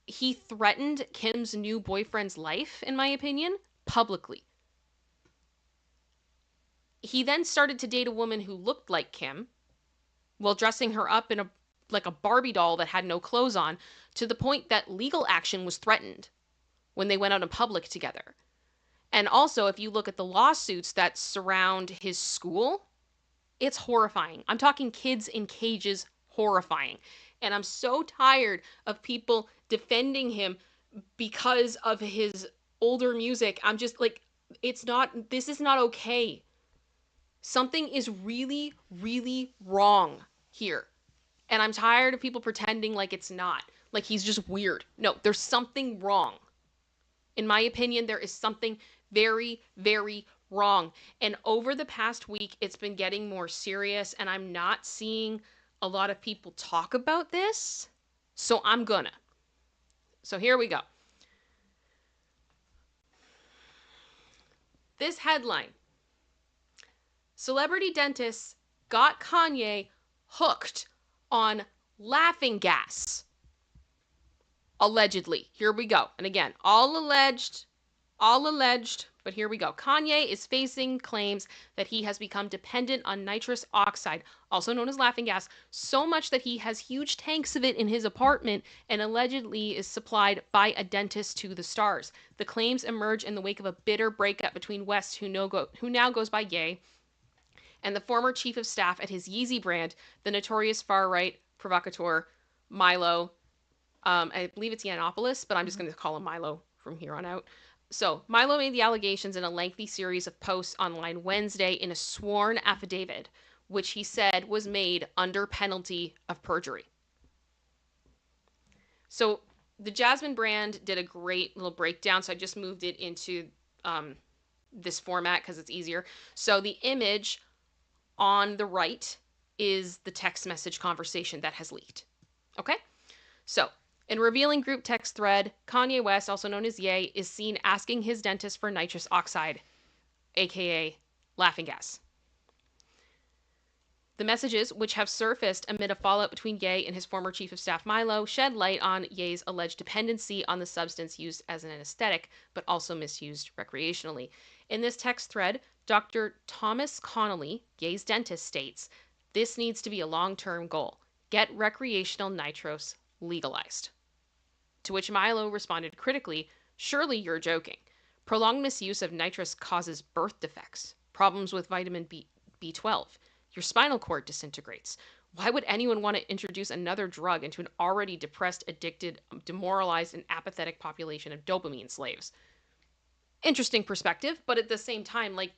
he threatened Kim's new boyfriend's life, in my opinion, publicly. He then started to date a woman who looked like Kim while dressing her up in a like a Barbie doll that had no clothes on, to the point that legal action was threatened when they went out in public together. And also, if you look at the lawsuits that surround his school, it's horrifying. I'm talking kids in cages, horrifying. And I'm so tired of people defending him because of his older music. I'm just like, this is not okay. Something is really, really wrong here. And I'm tired of people pretending like it's not. Like he's just weird. No, there's something wrong. In my opinion, there is something very, very wrong. And over the past week, it's been getting more serious, and I'm not seeing a lot of people talk about this. So I'm gonna. So here we go. This headline: Celebrity dentists got Kanye hooked on laughing gas. Allegedly. Here we go. And again, all alleged, but here we go. Kanye is facing claims that he has become dependent on nitrous oxide, also known as laughing gas, so much that he has huge tanks of it in his apartment and allegedly is supplied by a dentist to the stars. The claims emerge in the wake of a bitter breakup between West, who now goes by Ye, and the former chief of staff at his Yeezy brand, the notorious far-right provocateur Milo. I believe it's Yiannopoulos, but I'm just going to call him Milo from here on out. So, Milo made the allegations in a lengthy series of posts online Wednesday in a sworn affidavit, which he said was made under penalty of perjury. So, the Jasmine brand did a great little breakdown, so I just moved it into this format because it's easier. So, the image on the right is the text message conversation that has leaked. Okay? So, in revealing group text thread, Kanye West, also known as Ye, is seen asking his dentist for nitrous oxide, aka laughing gas. The messages, which have surfaced amid a fallout between Ye and his former chief of staff Milo, shed light on Ye's alleged dependency on the substance used as an anesthetic, but also misused recreationally. In this text thread, Dr. Thomas Connolly, Ye's dentist, states, "This needs to be a long-term goal. Get recreational nitrous legalized." To which Milo responded critically, "Surely you're joking. Prolonged misuse of nitrous causes birth defects, problems with vitamin B12. Your spinal cord disintegrates. Why would anyone want to introduce another drug into an already depressed, addicted, demoralized, and apathetic population of dopamine slaves?" Interesting perspective, but at the same time, like,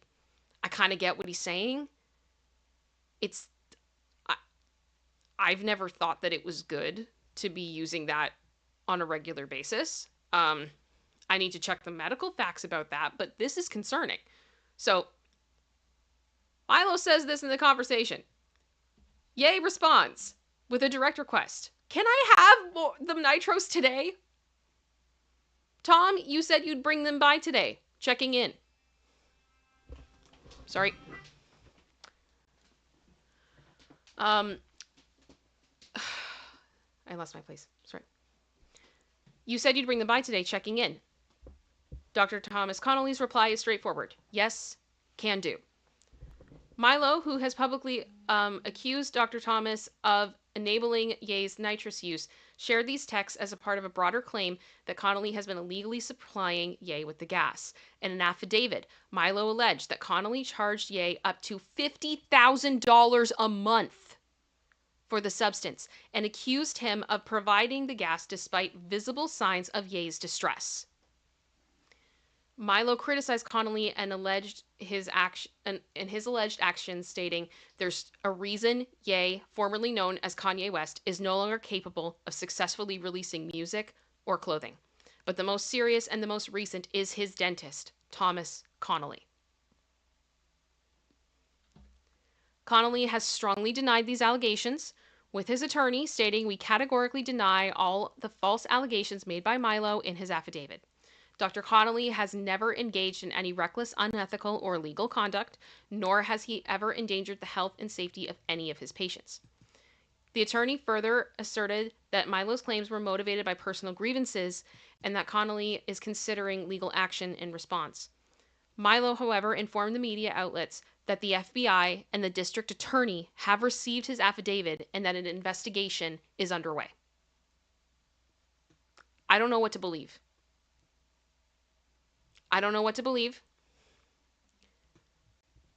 I kind of get what he's saying. It's, I, I've never thought that it was good to be using that on a regular basis. I need to check the medical facts about that, but this is concerning. So, Milo says this in the conversation. Ye responds with a direct request. "Can I have the nitros today? Tom, you said you'd bring them by today. Checking in." Sorry. I lost my place. Sorry. "You said you'd bring them by today. Checking in." Dr. Thomas Connolly's reply is straightforward. "Yes, can do." Milo, who has publicly accused Dr. Thomas of enabling Ye's nitrous use, shared these texts as a part of a broader claim that Connolly has been illegally supplying Ye with the gas. In an affidavit, Milo alleged that Connolly charged Ye up to $50,000 a month for the substance and accused him of providing the gas despite visible signs of Ye's distress. Milo criticized Connolly and his alleged actions, stating, "There's a reason Ye, formerly known as Kanye West, is no longer capable of successfully releasing music or clothing. But the most serious and the most recent is his dentist, Thomas Connolly." Connolly has strongly denied these allegations, with his attorney stating, "We categorically deny all the false allegations made by Milo in his affidavit. Dr. Connolly has never engaged in any reckless, unethical, or illegal conduct, nor has he ever endangered the health and safety of any of his patients." The attorney further asserted that Milo's claims were motivated by personal grievances and that Connolly is considering legal action in response. Milo, however, informed the media outlets that the FBI and the district attorney have received his affidavit and that an investigation is underway. I don't know what to believe. I don't know what to believe,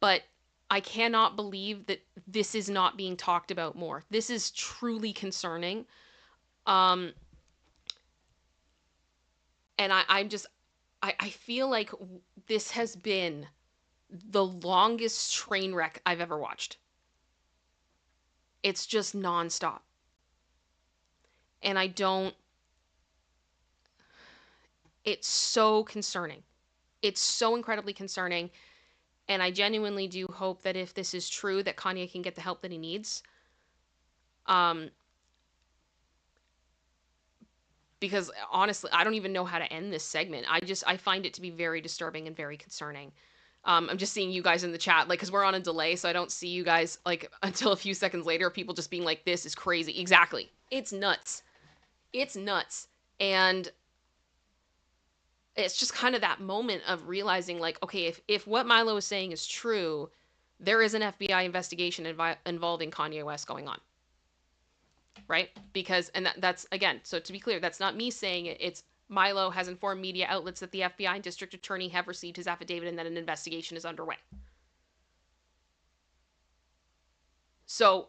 but I cannot believe that this is not being talked about more. This is truly concerning. And I feel like this has been the longest train wreck I've ever watched. It's just nonstop. And it's so concerning. It's so incredibly concerning. And I genuinely do hope that if this is true, that Kanye can get the help that he needs. Because honestly, I don't even know how to end this segment. I find it to be very disturbing and very concerning. I'm just seeing you guys in the chat, like, because we're on a delay, so I don't see you guys, like, until a few seconds later, people just being like, this is crazy. Exactly. It's nuts. It's nuts. And it's just kind of that moment of realizing, like, okay, if what Milo is saying is true, there is an FBI investigation involving Kanye West going on. Right? Because, and that's, again, so to be clear, that's not me saying it. It's Milo has informed media outlets that the FBI and district attorney have received his affidavit and that an investigation is underway. So,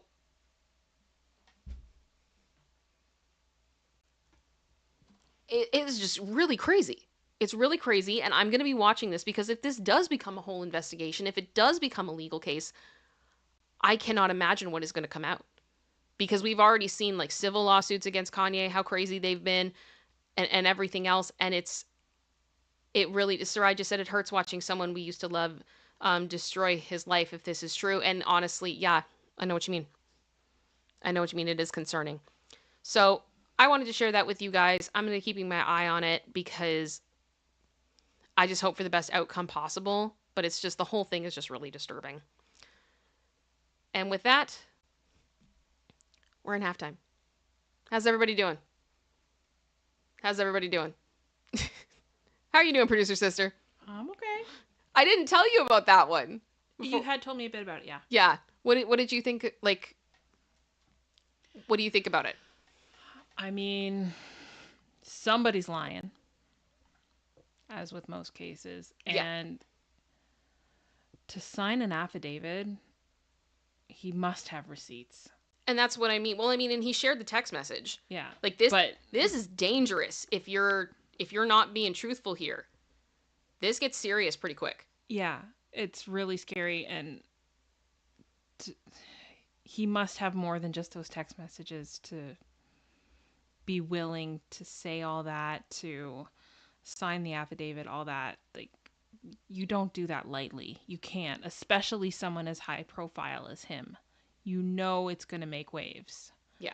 it is just really crazy. It's really crazy, and I'm going to be watching this because if this does become a whole investigation, if it does become a legal case, I cannot imagine what is going to come out. Because we've already seen, like, civil lawsuits against Kanye, how crazy they've been, and everything else, and it really, Sarai just said, it hurts watching someone we used to love destroy his life if this is true. And honestly, yeah, I know what you mean. I know what you mean. It is concerning. So I wanted to share that with you guys. I'm going to be keeping my eye on it because I just hope for the best outcome possible. But it's just, the whole thing is just really disturbing. And with that, we're in halftime. How's everybody doing? How's everybody doing? How are you doing, producer sister? I'm okay. I didn't tell you about that one. You had told me a bit about it, yeah. Yeah. What did you think? Like, what do you think about it? I mean, somebody's lying, as with most cases. Yeah. And to sign an affidavit, he must have receipts. And that's what I mean. Well, I mean, and he shared the text message. Yeah. Like, this is dangerous if you're not being truthful here. This gets serious pretty quick. Yeah, it's really scary, and he must have more than just those text messages to be willing to say all that, to sign the affidavit, all that. Like, you don't do that lightly. You can't, especially someone as high profile as him. You know it's going to make waves. Yeah.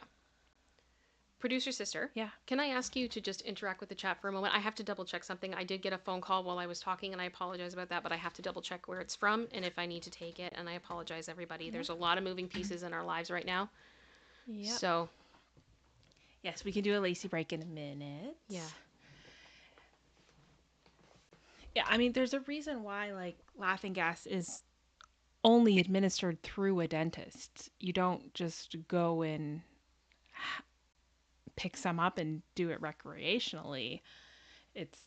Producer sister. Yeah. Can I ask you to just interact with the chat for a moment? I have to double check something. I did get a phone call while I was talking, and I apologize about that, but I have to double check where it's from and if I need to take it, and I apologize, everybody. There's a lot of moving pieces in our lives right now. Yeah. So. Yes, we can do a Lacey break in a minute. Yeah. Yeah, I mean, there's a reason why, like, laughing gas is only administered through a dentist. You don't just go and pick some up and do it recreationally. It's,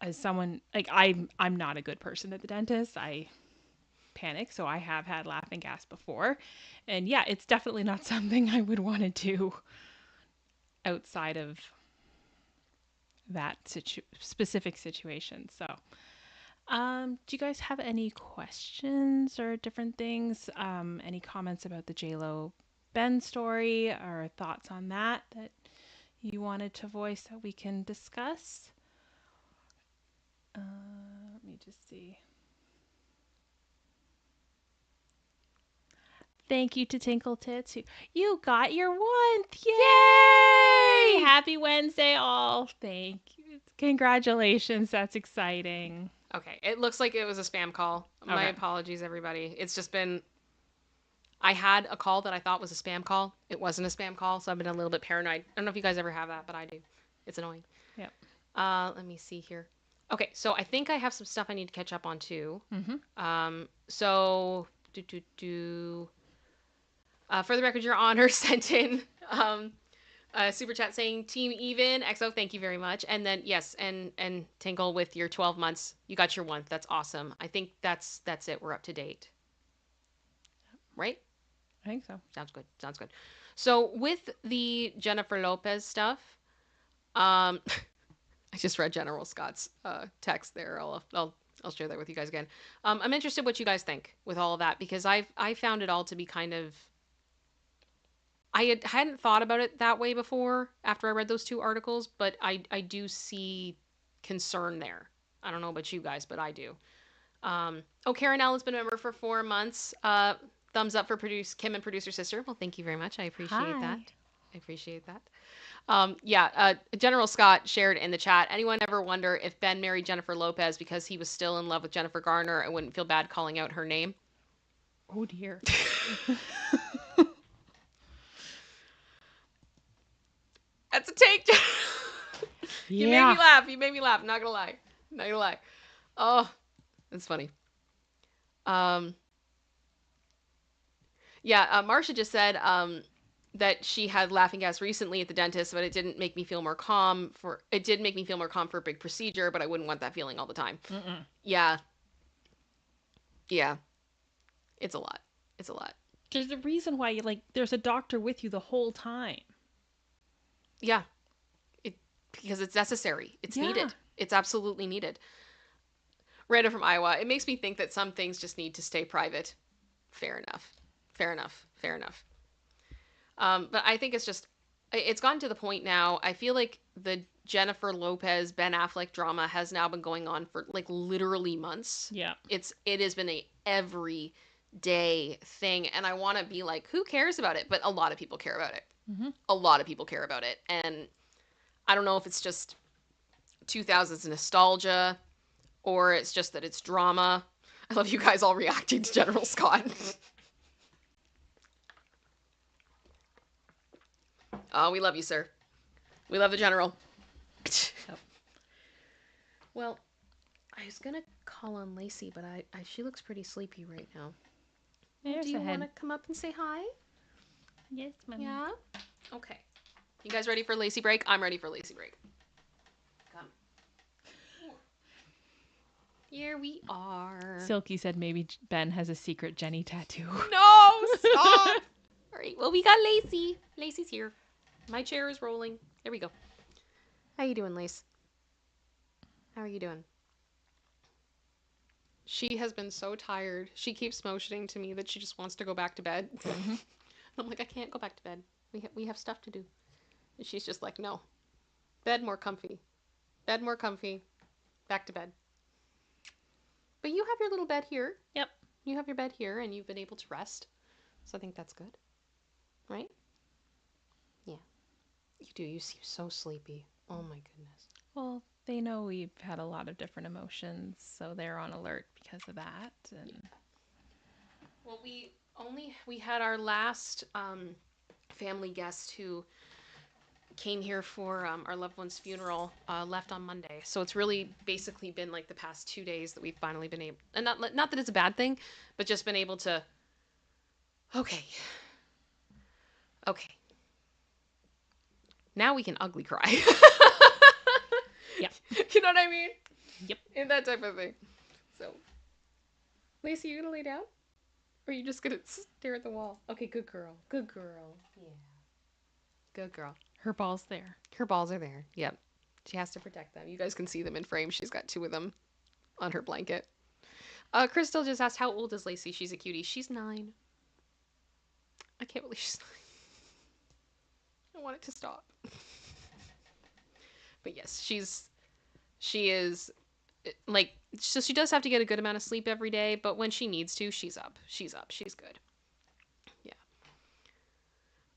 as someone, like, I'm not a good person at the dentist. I panic, so I have had laughing gas before. And yeah, it's definitely not something I would want to do outside of that specific situation. So do you guys have any questions or different things? Any comments about the JLo Ben story or thoughts on that you wanted to voice that we can discuss? Let me just see. Thank you to Tinkle Tits. You got your one. Yay! Happy Wednesday, all. Thank you. Congratulations. That's exciting. Okay, it looks like it was a spam call. My apologies, everybody. It's just been... I had a call that I thought was a spam call. It wasn't a spam call, so I've been a little bit paranoid. I don't know if you guys ever have that, but I do. It's annoying. Yep. Let me see here. Okay, so I think I have some stuff I need to catch up on too. So for the record, Your Honor sent in a super chat saying Team Even XO, thank you very much. And then yes, and Tingle with your 12 months, you got your one. That's awesome. I think that's it. We're up to date, right? I think so. Sounds good. Sounds good. So with the Jennifer Lopez stuff, I just read General Scott's text there. I'll share that with you guys again. I'm interested what you guys think with all of that, because I found it all to be kind of... I hadn't thought about it that way before after I read those two articles, but I do see concern there. I don't know about you guys, but I do. Karen L has been a member for 4 months. Thumbs up for Kim and producer sister. Well, thank you very much. I appreciate that. I appreciate that. General Scott shared in the chat. Anyone ever wonder if Ben married Jennifer Lopez because he was still in love with Jennifer Garner and wouldn't feel bad calling out her name? Oh dear. That's a take. You made me laugh. You made me laugh. Not gonna lie. Oh, that's funny. Marsha just said that she had laughing gas recently at the dentist, but it didn't make me feel more calm for... It did make me feel more calm for a big procedure, but I wouldn't want that feeling all the time. Yeah. It's a lot. There's a reason why there's a doctor with you the whole time. Yeah. Because it's necessary. It's needed. It's absolutely needed. Randa from Iowa. It makes me think that some things just need to stay private. Fair enough. But I think it's gotten to the point now. I feel like the Jennifer Lopez, Ben Affleck drama has now been going on for literally months. Yeah. It has been a everyday thing. And I want to be like, who cares about it? But a lot of people care about it. A lot of people care about it. And I don't know if it's just 2000s nostalgia or it's just that it's drama. I love you guys all reacting to General Scott. Oh, we love you, sir. We love the General. Well, I was going to call on Lacey, but she looks pretty sleepy right now. Do you want to come up and say hi? Yes, Mommy. Yeah? Okay. You guys ready for Lacey break? I'm ready for Lacey break. Come. Here we are. Silky said maybe Ben has a secret Jenny tattoo. No, stop. All right. Well, we got Lacey. Lacey's here. My chair is rolling. There we go. How you doing, Lace? How are you doing? She has been so tired. She keeps motioning to me that she just wants to go back to bed. I'm like, I can't go back to bed. We have stuff to do. And she's just like, no. Bed more comfy. Bed more comfy. Back to bed. But you have your little bed here. Yep. You have your bed here and you've been able to rest. So I think that's good. Right? Yeah. You do. You seem so sleepy. Oh my goodness. Well, they know we've had a lot of different emotions, so they're on alert because of that. And well, we had our last family guest who came here for our loved one's funeral, left on Monday. So it's really basically been like the past 2 days that we've finally been able, and not that it's a bad thing, but just been able to, okay. Now we can ugly cry. Yeah. You know what I mean? Yep. And that type of thing. So, Lacey, you gonna lay down? Or are you just gonna stare at the wall? Okay, good girl. Good girl. Yeah. Good girl. Her ball's there. Her balls are there. Yep. She has to protect them. You guys can see them in frame. She's got 2 of them on her blanket. Crystal just asked, how old is Lacey? She's a cutie. She's 9. I can't believe she's 9. I want it to stop. But yes, she is like, so she does have to get a good amount of sleep every day, but when she needs to, she's up. She's good.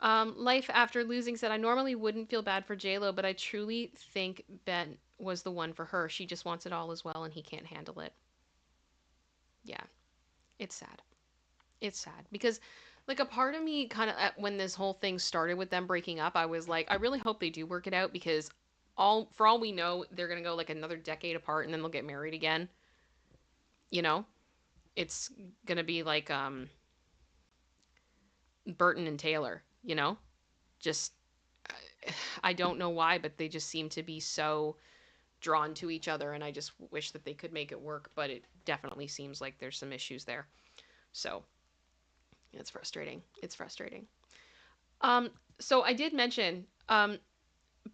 Life after losing said, I normally wouldn't feel bad for JLo, but I truly think Ben was the one for her. She just wants it all as well, and he can't handle it. Yeah, it's sad. It's sad because, like, a part of me kind of when this whole thing started with them breaking up, I was like, I really hope they do work it out because for all we know, they're gonna go like another decade apart and then they'll get married again. You know, it's gonna be like Burton and Taylor. You know, just I don't know why, but they just seem to be so drawn to each other, and I just wish that they could make it work, but it definitely seems like there's some issues there. So it's frustrating. It's frustrating. Um, so I did mention Ben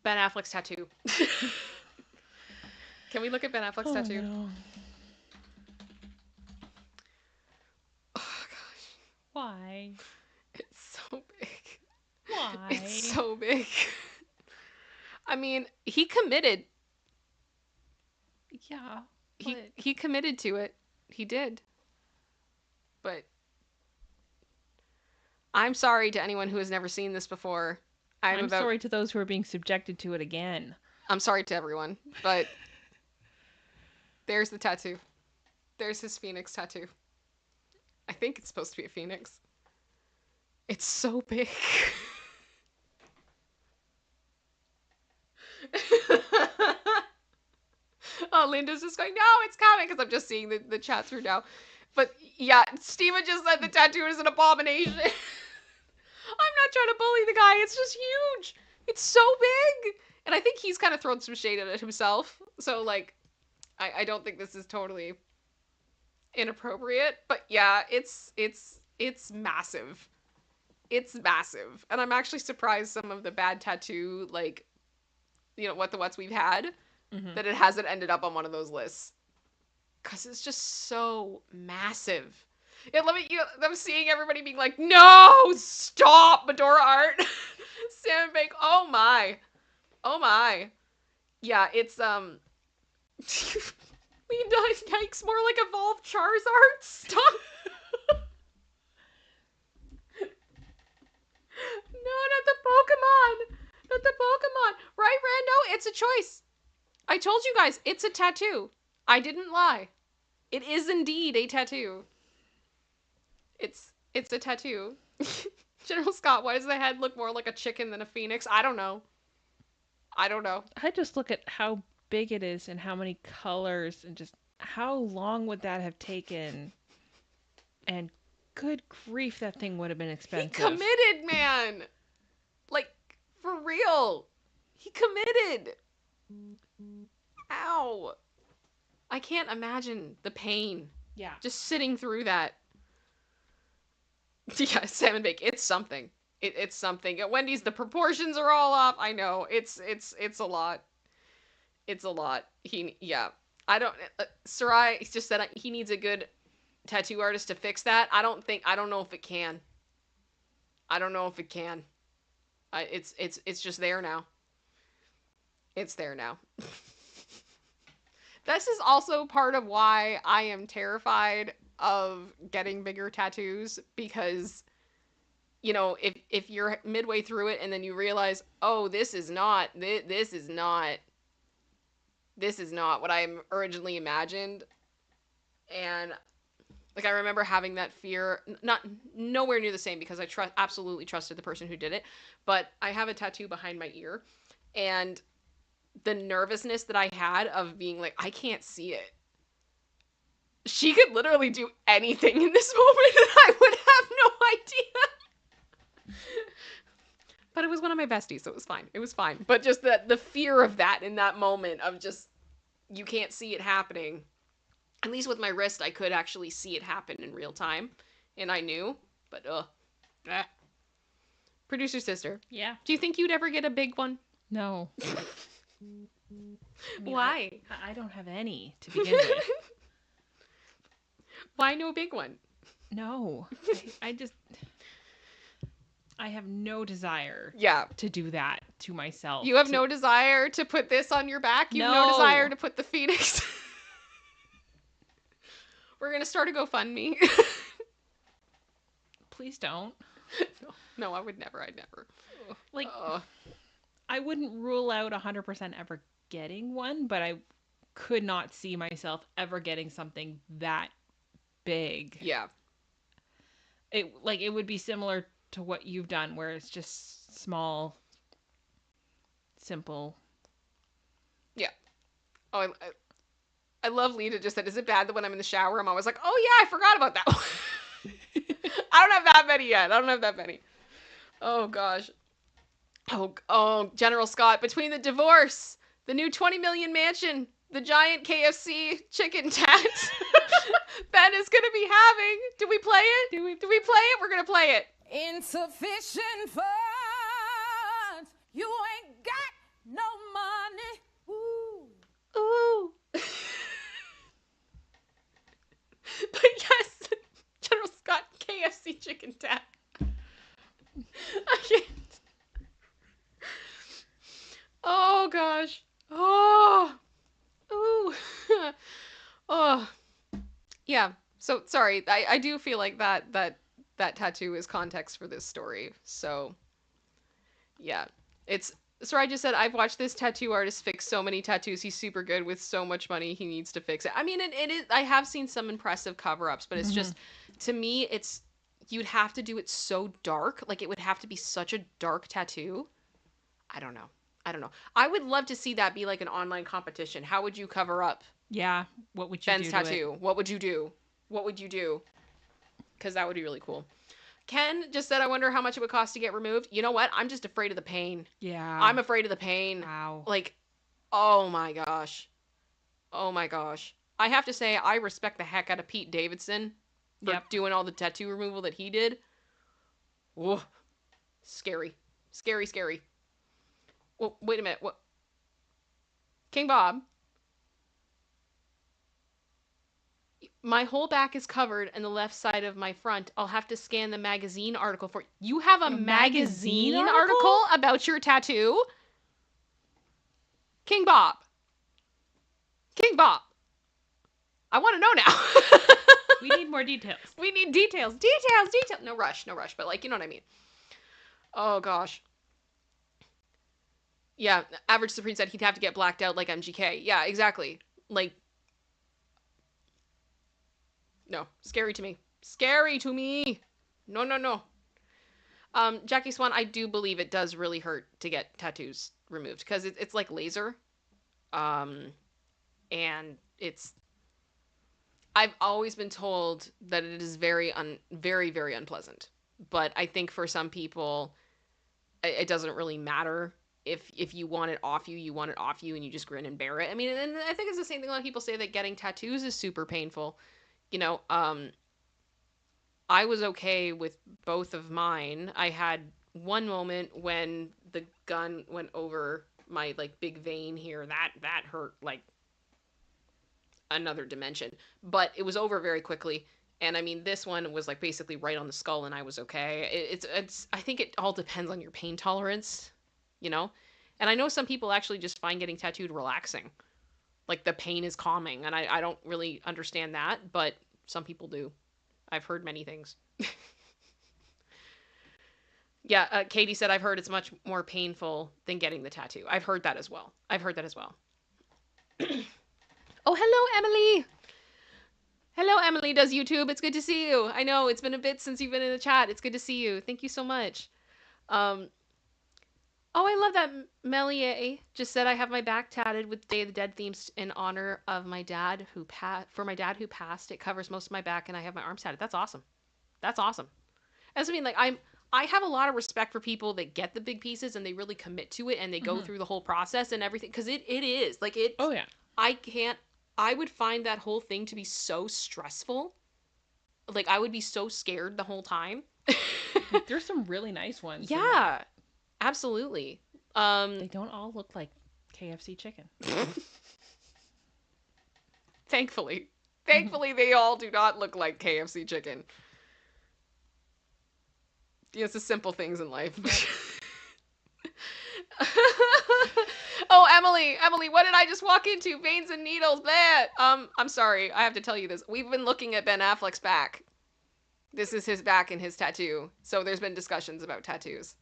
Affleck's tattoo. Can we look at Ben Affleck's tattoo? No. Oh gosh, Why? it's so big. Why? It's so big. I mean, he committed. Yeah. He committed to it. He did. But I'm sorry to anyone who has never seen this before. I'm sorry to those who are being subjected to it again. I'm sorry to everyone, but there's the tattoo. There's his phoenix tattoo. I think it's supposed to be a phoenix. It's so big. Oh, Linda's just going, no, it's coming, because I'm just seeing the chat through now. But yeah, Steven just said the tattoo is an abomination. I'm not trying to bully the guy. It's just huge. It's so big. And I think he's kind of thrown some shade at it himself. So, like, I don't think this is totally inappropriate. But yeah, it's massive. It's massive. And I'm actually surprised some of the bad tattoo, like, you know, what the what's we've had, that it hasn't ended up on one of those lists. Because it's just so massive. Yeah, I'm seeing everybody being like, no, stop, Medora Art. Salmon Bake, oh my. Oh my. Yeah, it's, Linda, yikes, more like Evolved Charizard. Stop. No, not the Pokemon. Not the Pokemon. Right, Rando? It's a choice. I told you guys, it's a tattoo. I didn't lie. It is indeed a tattoo. It's a tattoo. General Scott, why does the head look more like a chicken than a phoenix? I don't know. I don't know. I just look at how big it is and how many colors and just how long would that have taken? And good grief, that thing would have been expensive. He committed, man. Like, for real. He committed. Ow. I can't imagine the pain. Yeah. Just sitting through that. Yeah, Salmon Bake, it's something. It's something. At Wendy's, the proportions are all off. I know. It's a lot. It's a lot. Yeah. I don't, Sarai just said he needs a good tattoo artist to fix that. I don't know if it can. I don't know if it can. It's just there now. It's there now. This is also part of why I am terrified of getting bigger tattoos, because, you know, if you're midway through it and then you realize, oh, this is not what I originally imagined. And like, I remember having that fear, nowhere near the same, because I absolutely trusted the person who did it, but I have a tattoo behind my ear, and the nervousness that I had of being like, I can't see it. She could literally do anything in this moment and I would have no idea. But it was one of my besties, so it was fine. It was fine. But just the fear of that in that moment of just, you can't see it happening. At least with my wrist, I could actually see it happen in real time. And I knew. But, Producer sister. Yeah. Do you think you'd ever get a big one? No. I mean, why? I don't have any to begin with. Why no big one? No. I have no desire to do that to myself. You have no desire to put this on your back? You have no desire to put the phoenix? We're going to start a GoFundMe. Please don't. No, I would never. I'd never. Like, Oh, I wouldn't rule out 100% ever getting one, but I could not see myself ever getting something that big. yeah. It would be similar to what you've done, where it's just small, simple. Yeah. Oh, I love Lita just said, is it bad that when I'm in the shower, I'm always like, oh yeah, I forgot about that one. I don't have that many yet. I don't have that many. Oh gosh. Oh, General Scott, between the divorce, the new 20 million mansion, the giant KFC chicken tat Ben is going to be having. Do we play it? Do we play it? We're going to play it. Insufficient funds. You ain't got no money. Ooh. Ooh. But yes, General Scott, KFC chicken tat. I can't. Oh gosh. Oh. Ooh. Oh. Yeah. So sorry. I do feel like that tattoo is context for this story. So yeah. It's Soraya just said, I've watched this tattoo artist fix so many tattoos. He's super good with so much money. He needs to fix it. I mean, it is. I have seen some impressive cover-ups, but it's just, to me, it's, you'd have to do it so dark. Like, it would have to be such a dark tattoo. I don't know. I would love to see that be like an online competition. How would you cover up Yeah. What would you Ben's do tattoo? to it? What would you do? What would you do? Because that would be really cool. Ken just said, I wonder how much it would cost to get removed. You know what? I'm just afraid of the pain. Yeah. I'm afraid of the pain. Wow. Like, oh my gosh. Oh my gosh. I have to say, I respect the heck out of Pete Davidson for doing all the tattoo removal that he did. Whoa. Scary. Scary, scary. Well, wait a minute. What? King Bob. My whole back is covered and the left side of my front. I'll have to scan the magazine article for you. Have a magazine article about your tattoo? King Bob. King Bob. I want to know now. We need more details. We need details. Details. No rush. But like, you know what I mean. Oh gosh. Yeah, Average Supreme said he'd have to get blacked out like MGK. Yeah, exactly. Like, no, scary to me. Scary to me. No. Jackie Swan, I do believe it does really hurt to get tattoos removed because it's like laser. And it's, I've always been told that it is very, very unpleasant. But I think for some people, it doesn't really matter. If you want it off you, you want it off you, and you just grin and bear it. I mean, and I think it's the same thing a lot of people say, that getting tattoos is super painful. You know, I was okay with both of mine. I had one moment when the gun went over my like big vein here. That hurt like another dimension. But it was over very quickly. And I mean, this one was like basically right on the skull, and I was okay. It's I think it all depends on your pain tolerance, you know? And I know some people actually just find getting tattooed relaxing. Like the pain is calming, and I don't really understand that, but some people do. I've heard many things. Yeah, Katie said, I've heard it's much more painful than getting the tattoo. I've heard that as well. Oh, hello, Emily. Hello, Emily does YouTube. It's good to see you. I know, it's been a bit since you've been in the chat. It's good to see you. Thank you so much. Oh, I love that Melier just said, I have my back tatted with Day of the Dead themes in honor of my dad who passed. It covers most of my back, and I have my arms tatted. That's awesome. That's awesome. As I mean, like, I have a lot of respect for people that get the big pieces and they really commit to it and they go through the whole process and everything, because it is like it. Oh yeah. I would find that whole thing to be so stressful. Like, I would be so scared the whole time. There's some really nice ones. Yeah. Absolutely. They don't all look like KFC chicken. Thankfully, they all do not look like KFC chicken. It's the simple things in life. Oh, Emily, what did I just walk into? Veins and needles, bad. I'm sorry, I have to tell you this. We've been looking at Ben Affleck's back. This is his back and his tattoo. So there's been discussions about tattoos.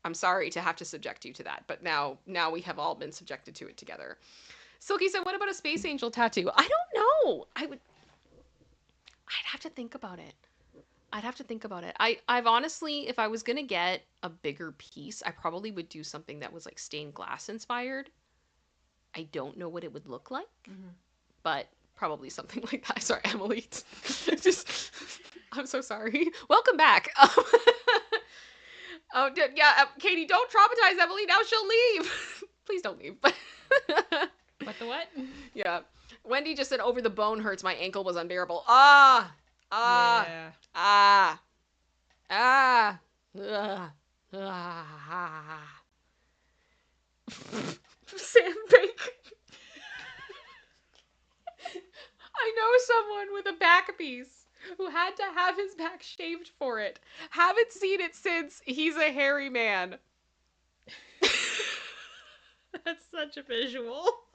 I'm sorry to have to subject you to that, but now we have all been subjected to it together. Silky said, "What about a space angel tattoo?" I don't know. I'd have to think about it. I've honestly, if I was gonna get a bigger piece, I probably would do something that was like stained glass inspired. I don't know what it would look like, but probably something like that. Sorry, Emily. Just, I'm so sorry. Welcome back. Oh, yeah, Katie, don't traumatize Emily. Now she'll leave. Please don't leave. What the what? Yeah. Wendy just said, "Over the bone hurts. My ankle was unbearable." Ah. Yeah. Sandbake. I know someone with a back piece who had to have his back shaved for it. Haven't seen it since. He's a hairy man. That's such a visual.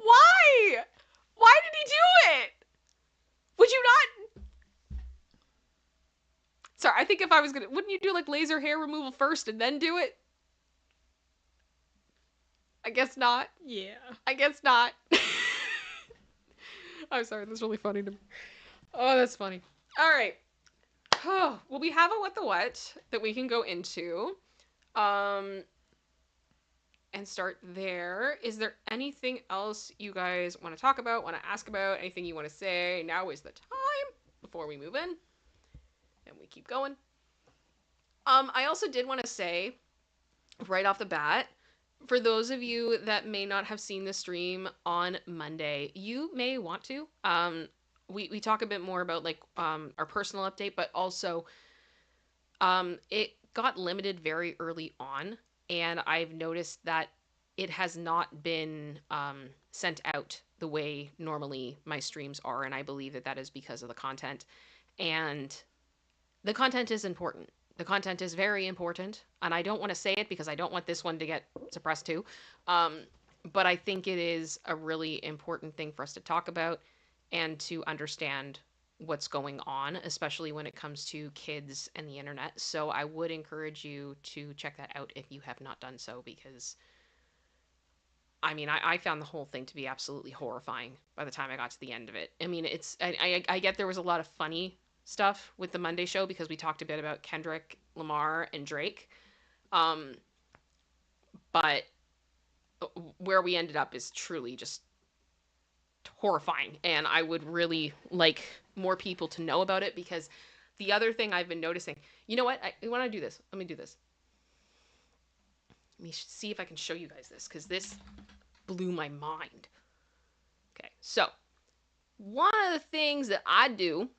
Why? Why did he do it? Would you not? Sorry, I think if I was gonna, wouldn't you do like laser hair removal first and then do it? I guess not. Yeah. I guess not. I'm sorry, that's really funny to me. Oh, that's funny. All right. Oh, well, we have a what the what that we can go into. And start there. Is there anything else you guys want to talk about, want to ask about, anything you want to say? Now is the time before we move in. And we keep going. I also did want to say, right off the bat, for those of you that may not have seen the stream on Monday, you may want to. We talk a bit more about like our personal update, but also it got limited very early on, and I've noticed that it has not been sent out the way normally my streams are, and I believe that that is because of the content. And the content is important. The content is very important, and I don't want to say it because I don't want this one to get suppressed too. But I think it is a really important thing for us to talk about and to understand what's going on, especially when it comes to kids and the internet. So I would encourage you to check that out if you have not done so, because I mean, I found the whole thing to be absolutely horrifying by the time I got to the end of it. I mean, I get there was a lot of funny stuff with the Monday show because we talked a bit about Kendrick Lamar and Drake. But where we ended up is truly just horrifying, and I would really like more people to know about it, because the other thing I've been noticing, you know what, I want to do this. Let me do this. Let me see if I can show you guys this, because this blew my mind. Okay, so one of the things that I do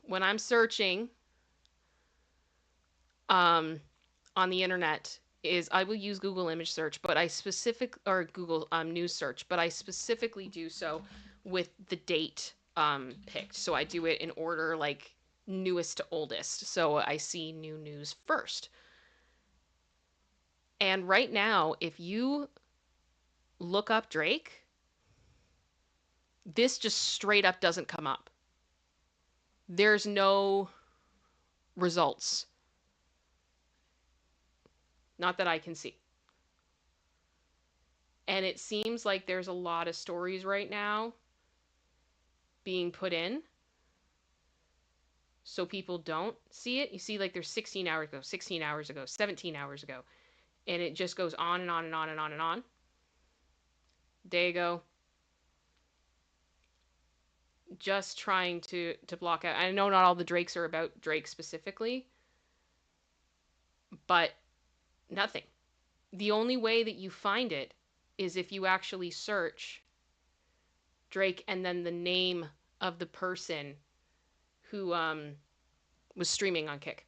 when I'm searching on the internet is I will use Google image search, but or Google news search, but I specifically do so with the date picked. So I do it in order like newest to oldest. So I see new news first. And right now, if you look up Drake, this just straight up doesn't come up. There's no results. Not that I can see. And it seems like there's a lot of stories right now being put in so people don't see it. You see, like, there's 16 hours ago, 16 hours ago, 17 hours ago. And it just goes on and on and on and on and on. Day ago. Just trying to block out. I know not all the Drakes are about Drake specifically, but nothing. The only way that you find it is if you actually search Drake and then the name of the person who was streaming on Kick.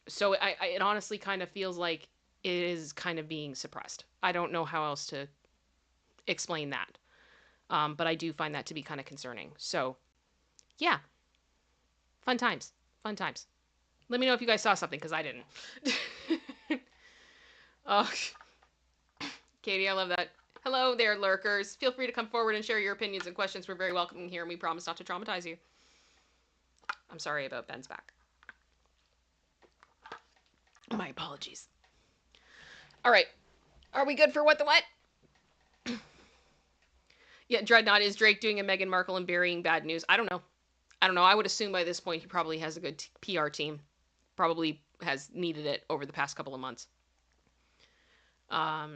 So it honestly kind of feels like it is kind of being suppressed. I don't know how else to explain that. But I do find that to be kind of concerning. So, yeah. Fun times. Fun times. Let me know if you guys saw something, because I didn't. Oh, Katie, I love that. Hello there, lurkers. Feel free to come forward and share your opinions and questions. We're very welcoming here, and we promise not to traumatize you. I'm sorry about Ben's back. My apologies. All right. Are we good for What the What? Yeah, Dreadnought, is Drake doing a Meghan Markle and burying bad news? I don't know. I would assume by this point he probably has a good PR team. Probably has needed it over the past couple of months. Yeah.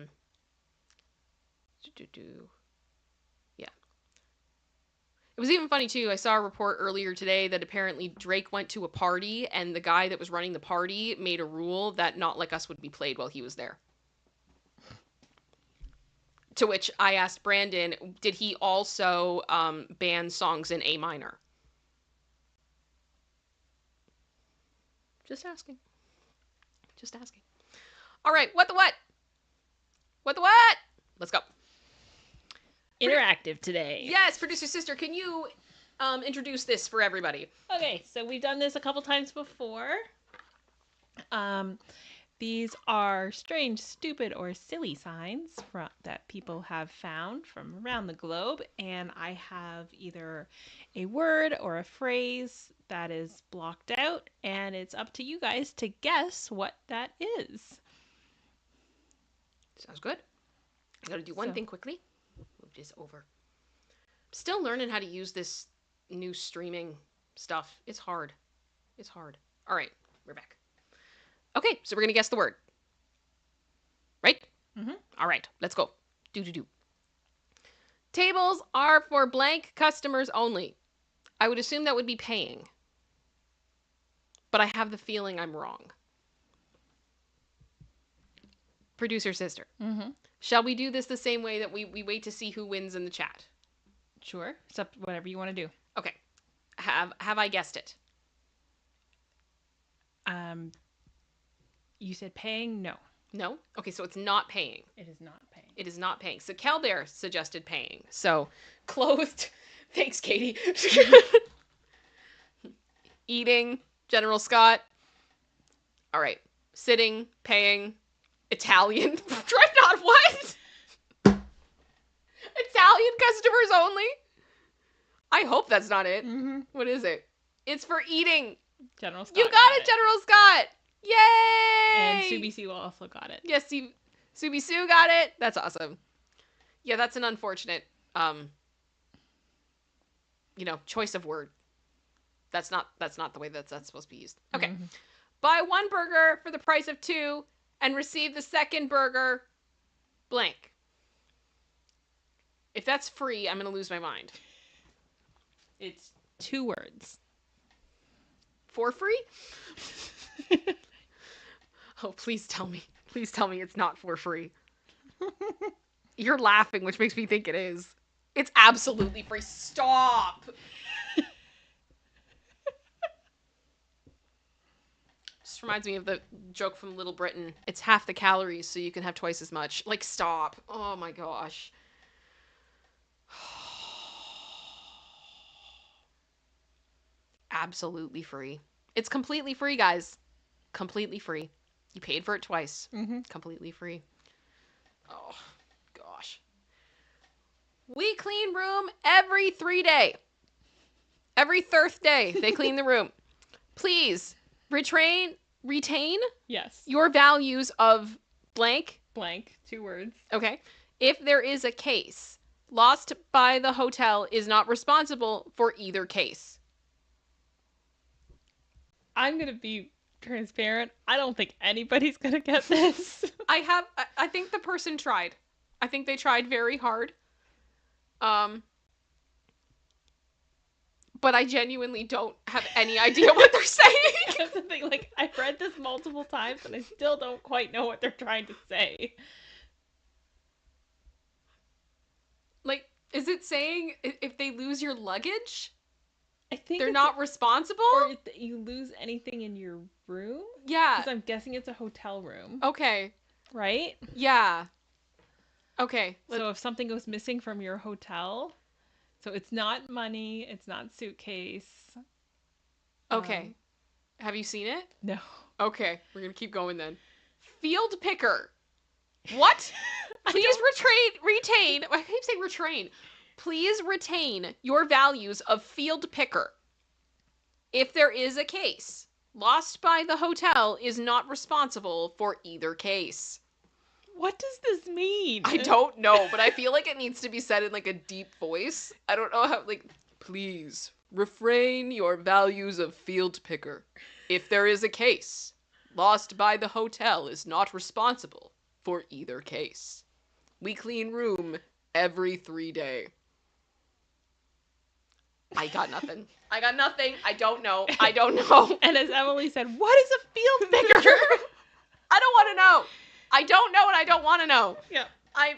It was even funny too. I saw a report earlier today that apparently Drake went to a party and the guy that was running the party made a rule that Not Like Us would be played while he was there. To which I asked Brandon, did he also ban songs in A minor? Just asking. Just asking. All right, What the What? What the What? Let's go. Interactive today. Yes, producer sister, can you introduce this for everybody? Okay, so we've done this a couple times before. These are strange, stupid, or silly signs that people have found from around the globe, and I have either a word or a phrase that is blocked out, and it's up to you guys to guess what that is. Sounds good. I gotta do one thing quickly. Move this over. Still learning how to use this new streaming stuff. It's hard. It's hard. All right, we're back. Okay, so we're gonna guess the word. Right? Mm-hmm. All right, let's go. Do. Tables are for blank customers only. I would assume that would be paying. But I have the feeling I'm wrong. Producer sister. Mm-hmm. Shall we do this the same way that we wait to see who wins in the chat? Sure. It's up whatever you want to do. Okay. Have I guessed it? You said paying? No. No? Okay, so it's not paying. It is not paying. It is not paying. So Cal Bear suggested paying. So clothed. Thanks, Katie. Eating. General Scott. All right. Sitting. Paying. Italian. Dreadnought, what? Italian customers only? I hope that's not it. Mm-hmm. What is it? It's for eating. General Scott. You got it, General Scott. Yay! And Subi Sue also got it. Yes, Subi Sue got it. That's awesome. Yeah, that's an unfortunate, choice of word. That's not the way that's supposed to be used. Okay. Mm-hmm. Buy one burger for the price of two and receive the second burger blank. If that's free, I'm going to lose my mind. It's 2 words. For free? Oh, please tell me. Please tell me it's not for free. You're laughing, which makes me think it is. It's absolutely free. Stop! Just reminds me of the joke from Little Britain. It's half the calories, so you can have twice as much. Like, stop. Oh my gosh. Absolutely free. It's completely free, guys. Completely free. You paid for it twice. Mm-hmm. Completely free. Oh, gosh. We clean room every 3 day. Every third day, they clean the room. Please, retain Yes. your values of blank. Blank. 2 words. Okay. If there is a case, lost by the hotel is not responsible for either case. I'm going to be transparent. I don't think anybody's going to get this. I think the person tried. I think they tried very hard. But I genuinely don't have any idea what they're saying. That's the thing. Like, I've read this multiple times and I still don't quite know what they're trying to say. Like, is it saying if they lose your luggage, I think they're it's not responsible? Or if you lose anything in your room? Yeah. Because I'm guessing it's a hotel room. Okay. Right? Yeah. Okay. So if something goes missing from your hotel, so it's not money, it's not suitcase. Okay. Have you seen it? No. Okay. We're going to keep going then. Field picker. What? Please retain. I keep saying retrain. Please retain your values of field picker. If there is a case, lost by the hotel is not responsible for either case. What does this mean? I don't know, but I feel like it needs to be said in like a deep voice. I don't know how, like, please refrain your values of field picker. If there is a case, lost by the hotel is not responsible for either case. We clean room every 3 days. I got nothing. I don't know. And as Emily said, what is a field picker? I don't want to know. I don't know and I don't want to know. Yeah. I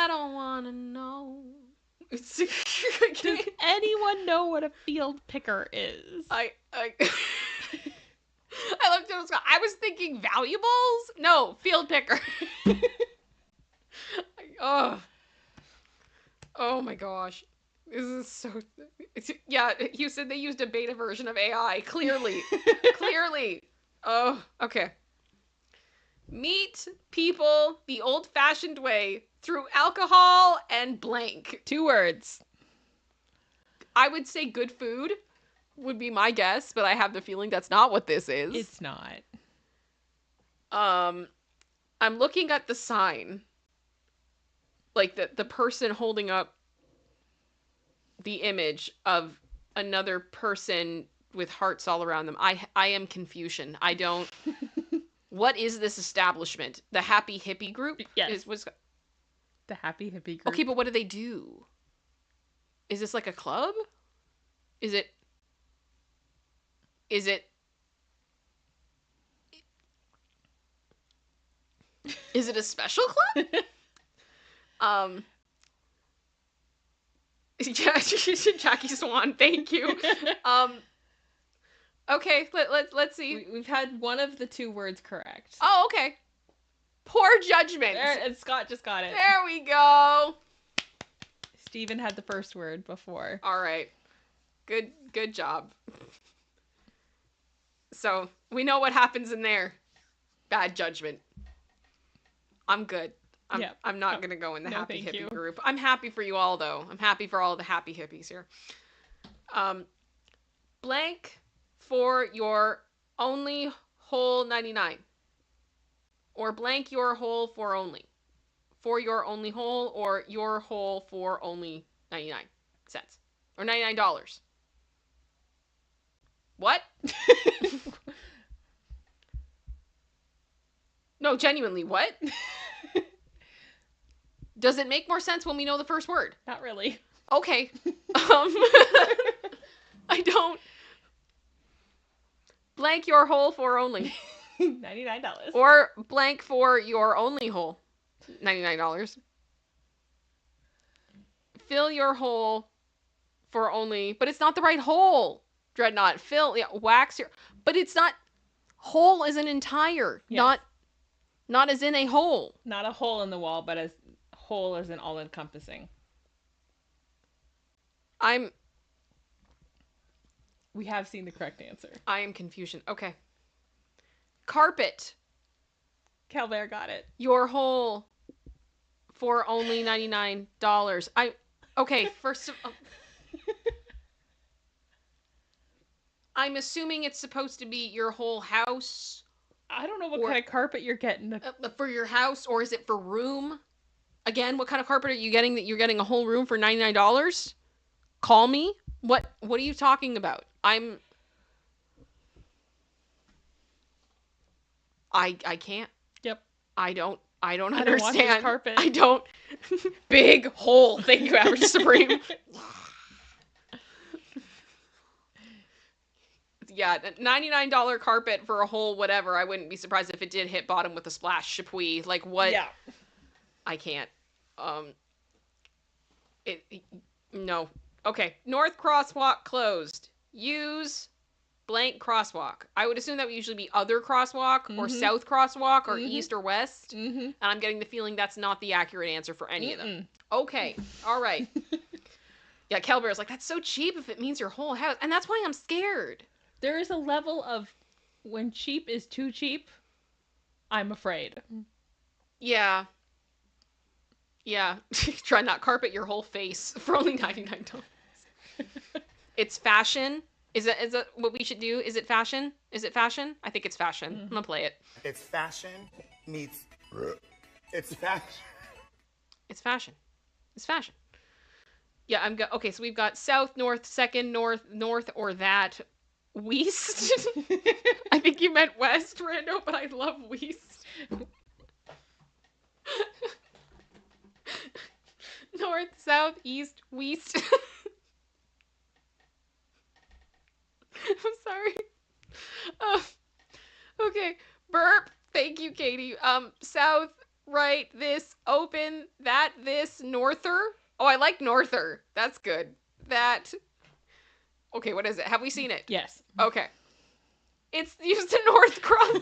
don't want to know. Does anyone know what a field picker is? I looked at Scott. I was thinking valuables? No, field picker. Oh my gosh. This is so... Yeah, you said they used a beta version of AI. Clearly. Clearly. Oh, okay. Meet people the old-fashioned way through alcohol and blank. 2 words. I would say good food would be my guess, but I have the feeling that's not what this is. It's not. I'm looking at the sign. Like the person holding up the image of another person with hearts all around them. I am Confucian. I don't... What is this establishment? The Happy Hippie Group? Yes. The Happy Hippie Group. Okay, but what do they do? Is this like a club? Is it Is it a special club? Jackie Swan, thank you. Okay, let's see. We've had one of the 2 words correct. Oh, okay. Poor judgment. And Scott just got it. There we go. Steven had the first word before. All right. Good job. So, we know what happens in there. Bad judgment. I'm good. I'm not going to go in the happy hippie group. I'm happy for you all, though. I'm happy for all the happy hippies here. Blank for your only whole 99. Or blank your whole for only. For your only whole, or your whole for only 99 cents. Or $99. What? No, genuinely, what? Does it make more sense when we know the first word? Not really. Okay. I don't. Blank your whole for only. $99. Or blank for your only whole. $99. Fill your hole for only, but it's not the right hole. Dreadnought. Fill, yeah, wax your, but it's not, whole as an entire, yes. Not as in a hole. Not a hole in the wall, but as whole as an all-encompassing. We have seen the correct answer. I am confusion. Okay. Carpet. Calvert got it. Your hole for only $99. Okay, first of all, I'm assuming it's supposed to be your whole house. I don't know what kind of carpet you're getting. For your house, or is it for room? Again, what kind of carpet are you getting that you're getting a whole room for $99? Call me? What are you talking about? I can't. Yep. I don't understand. Carpet. I don't. Big hole. Thank you, Average Supreme. Yeah, $99 carpet for a whole whatever. I wouldn't be surprised if it did hit bottom with a splash. Chapuis. Like, what? Yeah. I can't. No. Okay. North crosswalk closed. Use blank crosswalk. I would assume that would usually be other crosswalk or south crosswalk or east or west. And I'm getting the feeling that's not the accurate answer for any of them. Okay. All right. Yeah, Kelber's like, that's so cheap if it means your whole house. And that's why I'm scared. There is a level of when cheap is too cheap. I'm afraid. Yeah. Yeah. Try not carpet your whole face for only $99. It's fashion. Is it what we should do? Is it fashion? Is it fashion? I think it's fashion. I'm gonna play it. It's fashion meets. It's fashion. It's fashion. It's fashion. Yeah, okay, so we've got south, north, second, north, or that. West. I think you meant west, Rando, but I love west. North, south, east, west. I'm sorry. Okay. Burp. Thank you, Katie. South, right, this, open, that, this, norther. Oh, I like norther. That's good. That. Okay, what is it? Have we seen it? Yes. Okay. It's used to North Cross.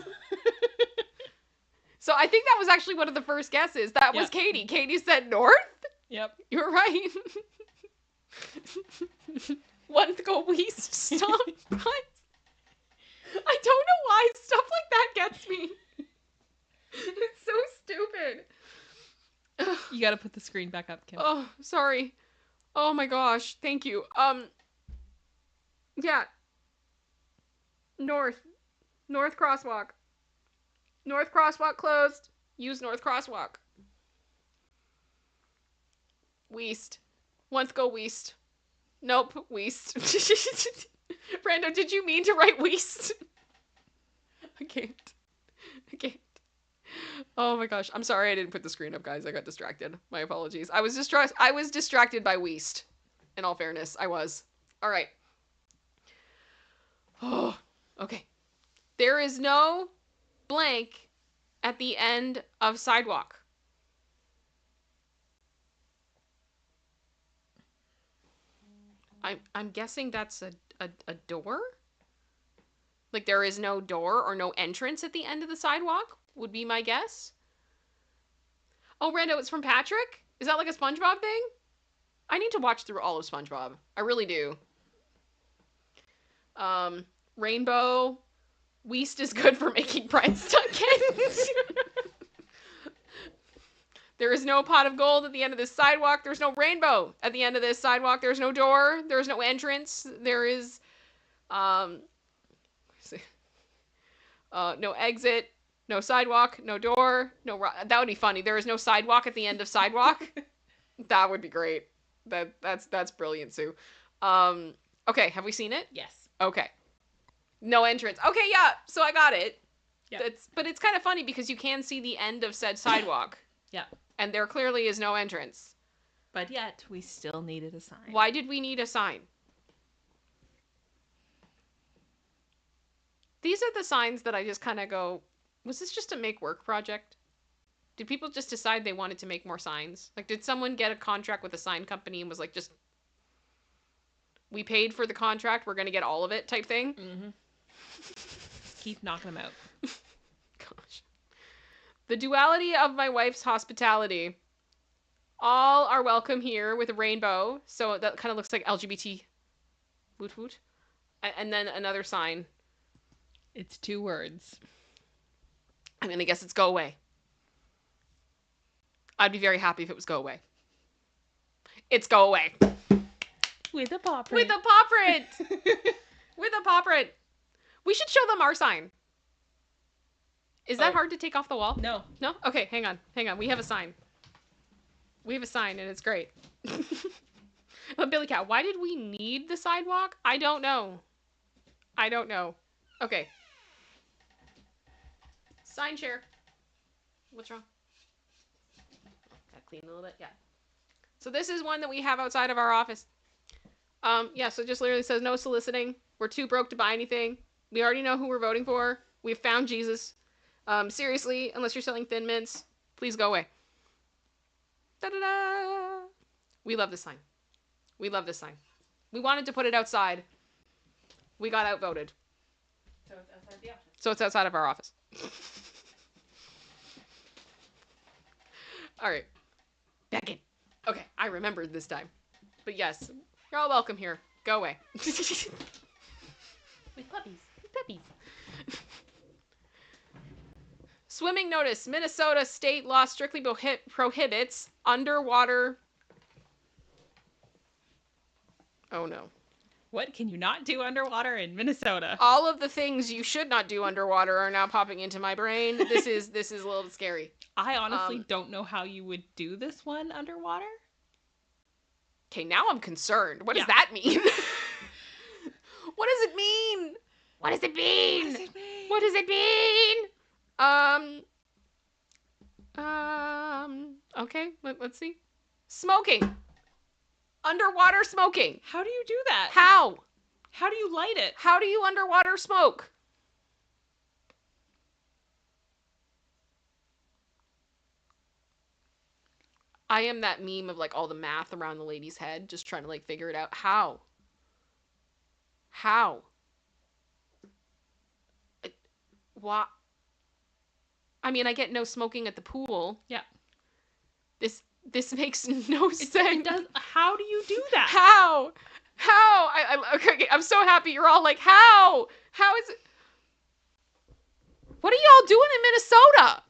So I think that was actually one of the first guesses. That was Katie. Katie said north? Yep. You're right. One go west. Stop. What? I don't know why stuff like that gets me. It's so stupid. You gotta put the screen back up, Kim. Oh, sorry. Oh my gosh. Thank you. Yeah. North crosswalk. North crosswalk closed. Use north crosswalk. West. Once go west. Nope, west. Brando, did you mean to write west? I can't. Oh my gosh. I'm sorry I didn't put the screen up, guys. I got distracted. My apologies. I was distracted by west. In all fairness, I was. All right. Oh, okay. There is no blank at the end of sidewalk. I'm guessing that's a door? Like there is no door or no entrance at the end of the sidewalk, would be my guess. Oh, Rando, it's from Patrick? Is that like a SpongeBob thing? I need to watch through all of SpongeBob. I really do. Rainbow. West is good for making breadsticks. There is no pot of gold at the end of this sidewalk. There's no rainbow at the end of this sidewalk. There's no door. There's no entrance. There is, no exit, no sidewalk, no door, that would be funny. There is no sidewalk at the end of sidewalk. That would be great. That's brilliant, Sue. Okay, have we seen it? Yes. Okay. No entrance. Okay, yeah, so I got it. Yeah. But it's kind of funny because you can see the end of said sidewalk. Yeah. And there clearly is no entrance. But yet, we still needed a sign. Why did we need a sign? These are the signs that I just kind of go, was this just a make work project? Did people just decide they wanted to make more signs? Like, did someone get a contract with a sign company and was like, just, we paid for the contract, we're going to get all of it type thing? Mm-hmm. Keep knocking them out. Gosh. The duality of my wife's hospitality. All are welcome here with a rainbow. So that kind of looks like LGBT. Woot woot. And then another sign. It's 2 words. I'm going to guess it's go away. I'd be very happy if it was go away. It's go away. With a paw print. With a paw print. With a paw print. We should show them our sign. Is that hard to take off the wall? No. No? Okay, hang on. We have a sign. We have a sign, and it's great. But Billy Cow, why did we need the sidewalk? I don't know. Okay. Sign share. What's wrong? Gotta clean a little bit. Yeah. So this is one that we have outside of our office. Yeah, so it just literally says no soliciting. We're too broke to buy anything. We already know who we're voting for. We've found Jesus. Seriously, unless you're selling Thin Mints, please go away. Da-da-da! We love this sign. We wanted to put it outside. We got outvoted. So it's outside the office. So it's outside of our office. All right. Back in. Okay, I remembered this time. But yes, you're all welcome here. Go away. With puppies. Sweet Swimming notice. Minnesota state law strictly prohibits underwater. Oh no. What can you not do underwater in Minnesota? All of the things you should not do underwater are now popping into my brain. This is a little scary. I honestly don't know how you would do this one underwater. Okay, now I'm concerned. What does Yeah. that mean? What does it mean? What does it mean? What does it mean? What does it mean? Okay, let's see. Smoking. Underwater smoking. How do you do that? How? How do you light it? How do you underwater smoke? I am that meme of like all the math around the lady's head, just trying to like figure it out. How? How? What? I mean, I get no smoking at the pool. Yeah. This makes no sense. It does. How do you do that? How? How? Okay, I'm so happy you're all like, how? How is it? What are y'all doing in Minnesota?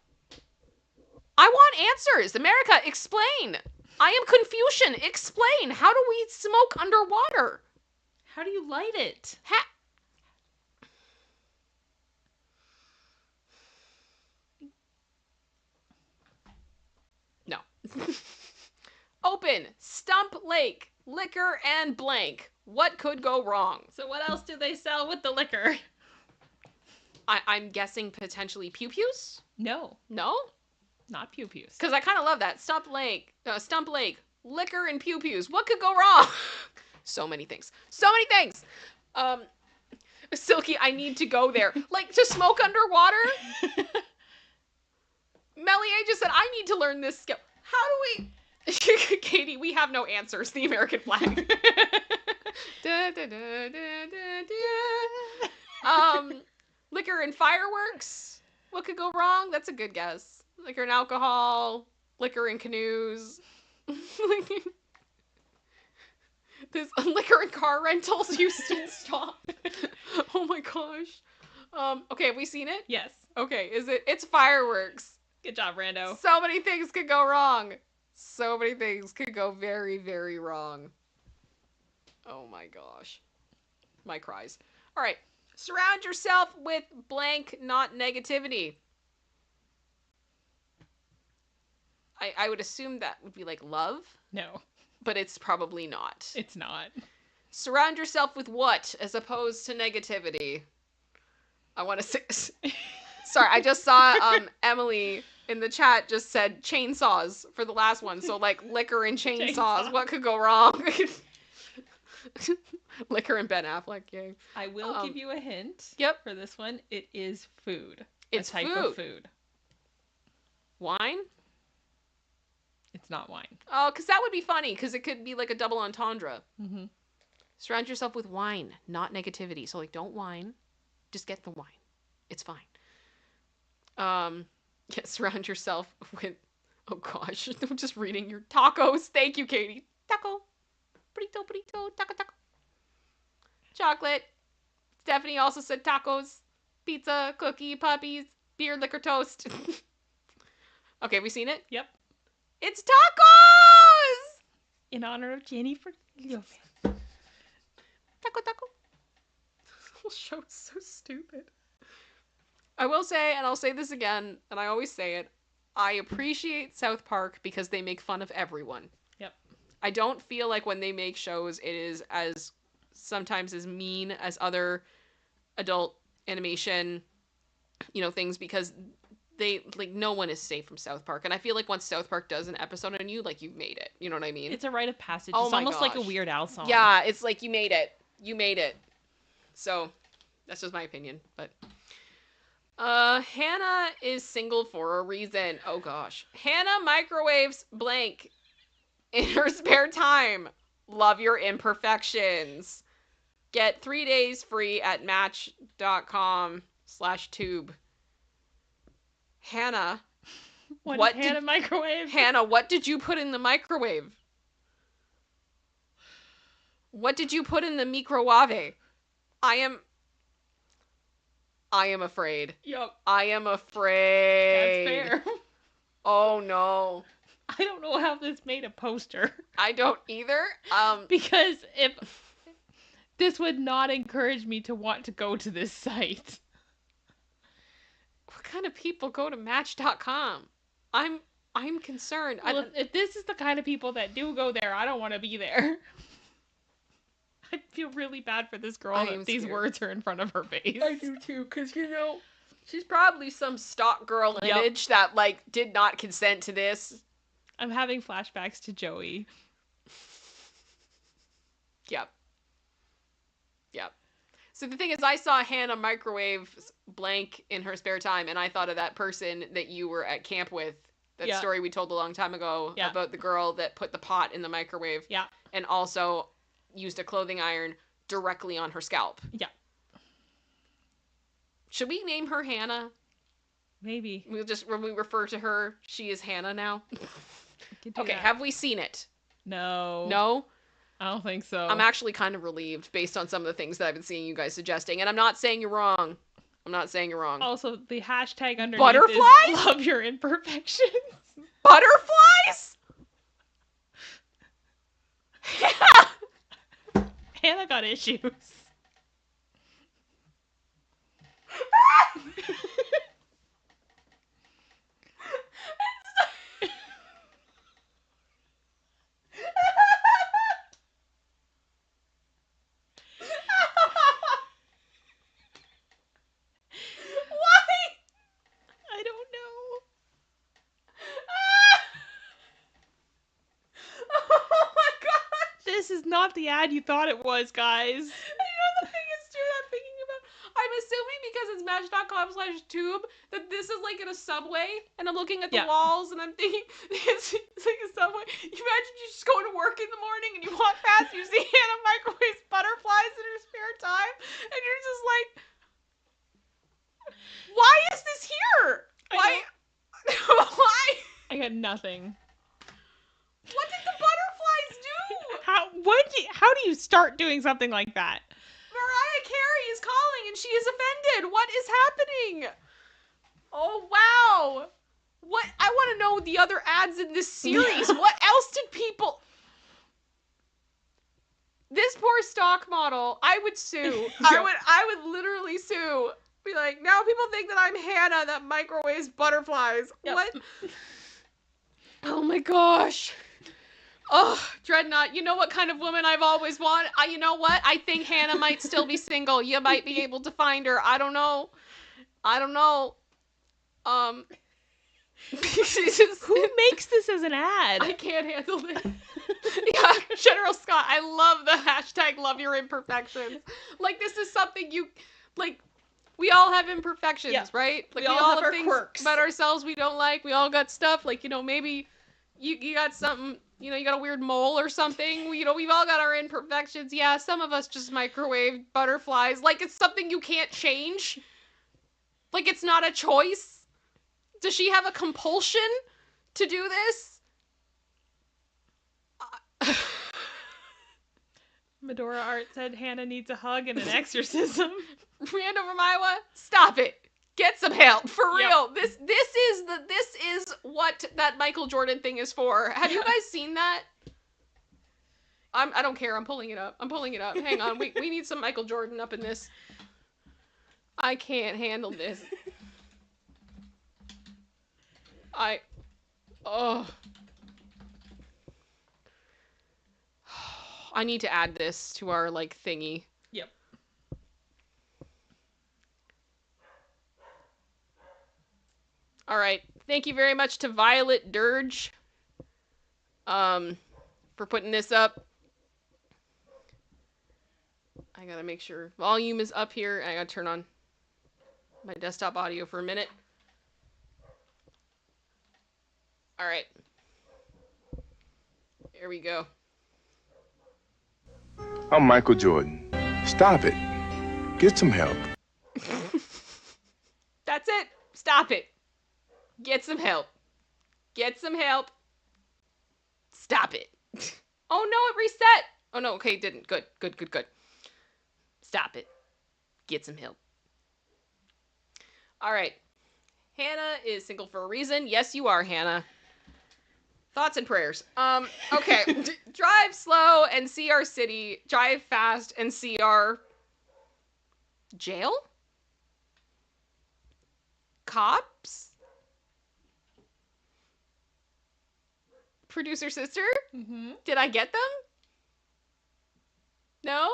I want answers. America, explain. I am Confucian. Explain. How do we smoke underwater? How do you light it? No. Open. Stump Lake. Liquor and blank. What could go wrong? So what else do they sell with the liquor? I'm guessing potentially pew-pews? No, No? not pew-pews. Because I kind of love that. Stump Lake, liquor and pew-pews. What could go wrong? So many things. So many things. Silky, I need to go there. Like, to smoke underwater? Mellie just said, I need to learn this skill. How do we... Katie, we have no answers. The American flag. Da, da, da, da, da, da. Liquor and fireworks. What could go wrong? That's a good guess. Liquor and alcohol. Liquor and canoes. This liquor and car rentals. Houston, stop. Oh my gosh. Okay, have we seen it? Yes. Okay, it's fireworks. Good job, Rando. So many things could go wrong. So many things could go very, very wrong. Oh my gosh. My cries. All right. Surround yourself with blank, not negativity. I would assume that would be like love, No, but it's probably not. it's not. Surround yourself with what as opposed to negativity? I want to say... Sorry, I just saw Emily in the chat just said chainsaws for the last one. So like liquor and chainsaws. What could go wrong? Liquor and Ben Affleck, yay. I will give you a hint. Yep. For this one, it is food. It's a type food. of food. Wine? It's not wine. Oh, because that would be funny, because it could be like a double entendre. Mm-hmm. Surround yourself with wine, not negativity. So like, don't whine. Just get the wine. It's fine. Yeah, surround yourself with, oh gosh, I'm just reading your tacos. Thank you, Katie. Taco. Burrito, taco, taco. Chocolate. Stephanie also said tacos. Pizza, cookie, puppies, beer, liquor, toast. Okay, have we seen it? Yep. It's tacos! In honor of Jennifer Lopez. Taco, taco. This whole show is so stupid. I will say, and I'll say this again, and I always say it, I appreciate South Park because they make fun of everyone. Yep. I don't feel like when they make shows, it is as sometimes as mean as other adult animation, things, because they, like, no one is safe from South Park. And I feel like once South Park does an episode on you, like, you've made it. You know what I mean? It's a rite of passage. Oh It's my almost like a gosh. Weird Al song. Yeah, it's like you made it. You made it. So, that's just my opinion, but... Hannah is single for a reason. Oh gosh. Hannah microwaves blank in her spare time. Love your imperfections. Get 3 days free at match.com/tube. Hannah. What did Hannah microwave? Hannah, what did you put in the microwave? What did you put in the microwave? I am afraid. Yup. I am afraid. That's fair. Oh no. I don't know how this made a poster. I don't either. Because if this would not encourage me to want to go to this site. What kind of people go to Match.com? I'm concerned. Well, if this is the kind of people that do go there, I don't want to be there. I feel really bad for this girl that these words are in front of her face. I do too, because she's probably some stock girl image that like did not consent to this. I'm having flashbacks to Joey. Yep. So the thing is, I saw Hannah microwave blank in her spare time, and I thought of that person that you were at camp with. That story we told a long time ago about the girl that put the pot in the microwave. Yeah. And also used a clothing iron directly on her scalp. Yeah. Should we name her Hannah? Maybe. When we refer to her, she is Hannah now. Okay, that. have we seen it? No. No? I don't think so. I'm actually kind of relieved based on some of the things that I've been seeing you guys suggesting, and I'm not saying you're wrong. Also, the hashtag underneath Butterflies? is love your imperfections. Butterflies? Hannah got issues. This is not the ad you thought it was, guys. You know the thing is too that I'm thinking about? I'm assuming because it's Match.com/tube that this is like in a subway, and I'm looking at the walls, and I'm thinking it's like a subway. You imagine you just go to work in the morning and you walk past, you see Hannah microwaves butterflies in her spare time, and you're just like, why is this here? Why? Why? I got nothing. What did the butterflies do? How do you start doing something like that? Mariah Carey is calling and she is offended. What is happening? Oh, wow. What? I want to know the other ads in this series. What else did people... This poor stock model, I would sue. I would literally sue. Be like, now people think that I'm Hannah that microwaves butterflies. Yep. What? Oh my gosh. Oh, Dreadnought, you know what kind of woman I've always wanted? You know what? I think Hannah might still be single. You might be able to find her. I don't know. Who makes this as an ad? I can't handle this. Yeah, General Scott, I love the hashtag love your imperfections. Like, this is something you, like, we all have imperfections, right? Like, we all have things quirks about ourselves we don't like. We all got stuff, like, maybe you got something, you got a weird mole or something. We've all got our imperfections. Yeah, some of us just microwave butterflies. Like, it's something you can't change. Like, it's not a choice. Does she have a compulsion to do this? Medora Art said Hannah needs a hug and an exorcism. Rando from Iowa, stop it. Get some help, for real. This is what that Michael Jordan thing is for. Have you guys seen that? I don't care. I'm pulling it up. Hang on. We need some Michael Jordan up in this. I can't handle this. I need to add this to our, like, thingy. Yep. All right. Thank you very much to Violet Dirge for putting this up. I gotta make sure volume is up here. I gotta turn on my desktop audio for a minute. All right. Here we go. I'm Michael Jordan. Stop it. Get some help. That's it. Stop it. Get some help. Get some help. Stop it. Oh no, it reset. Oh no, okay, it didn't. Good. Stop it. Get some help. All right. Hannah is single for a reason. Yes, you are, Hannah. Thoughts and prayers. Okay. Drive slow and see our city. Drive fast and see our jail? Cops? Producer sister? Mm-hmm. Did I get them? No?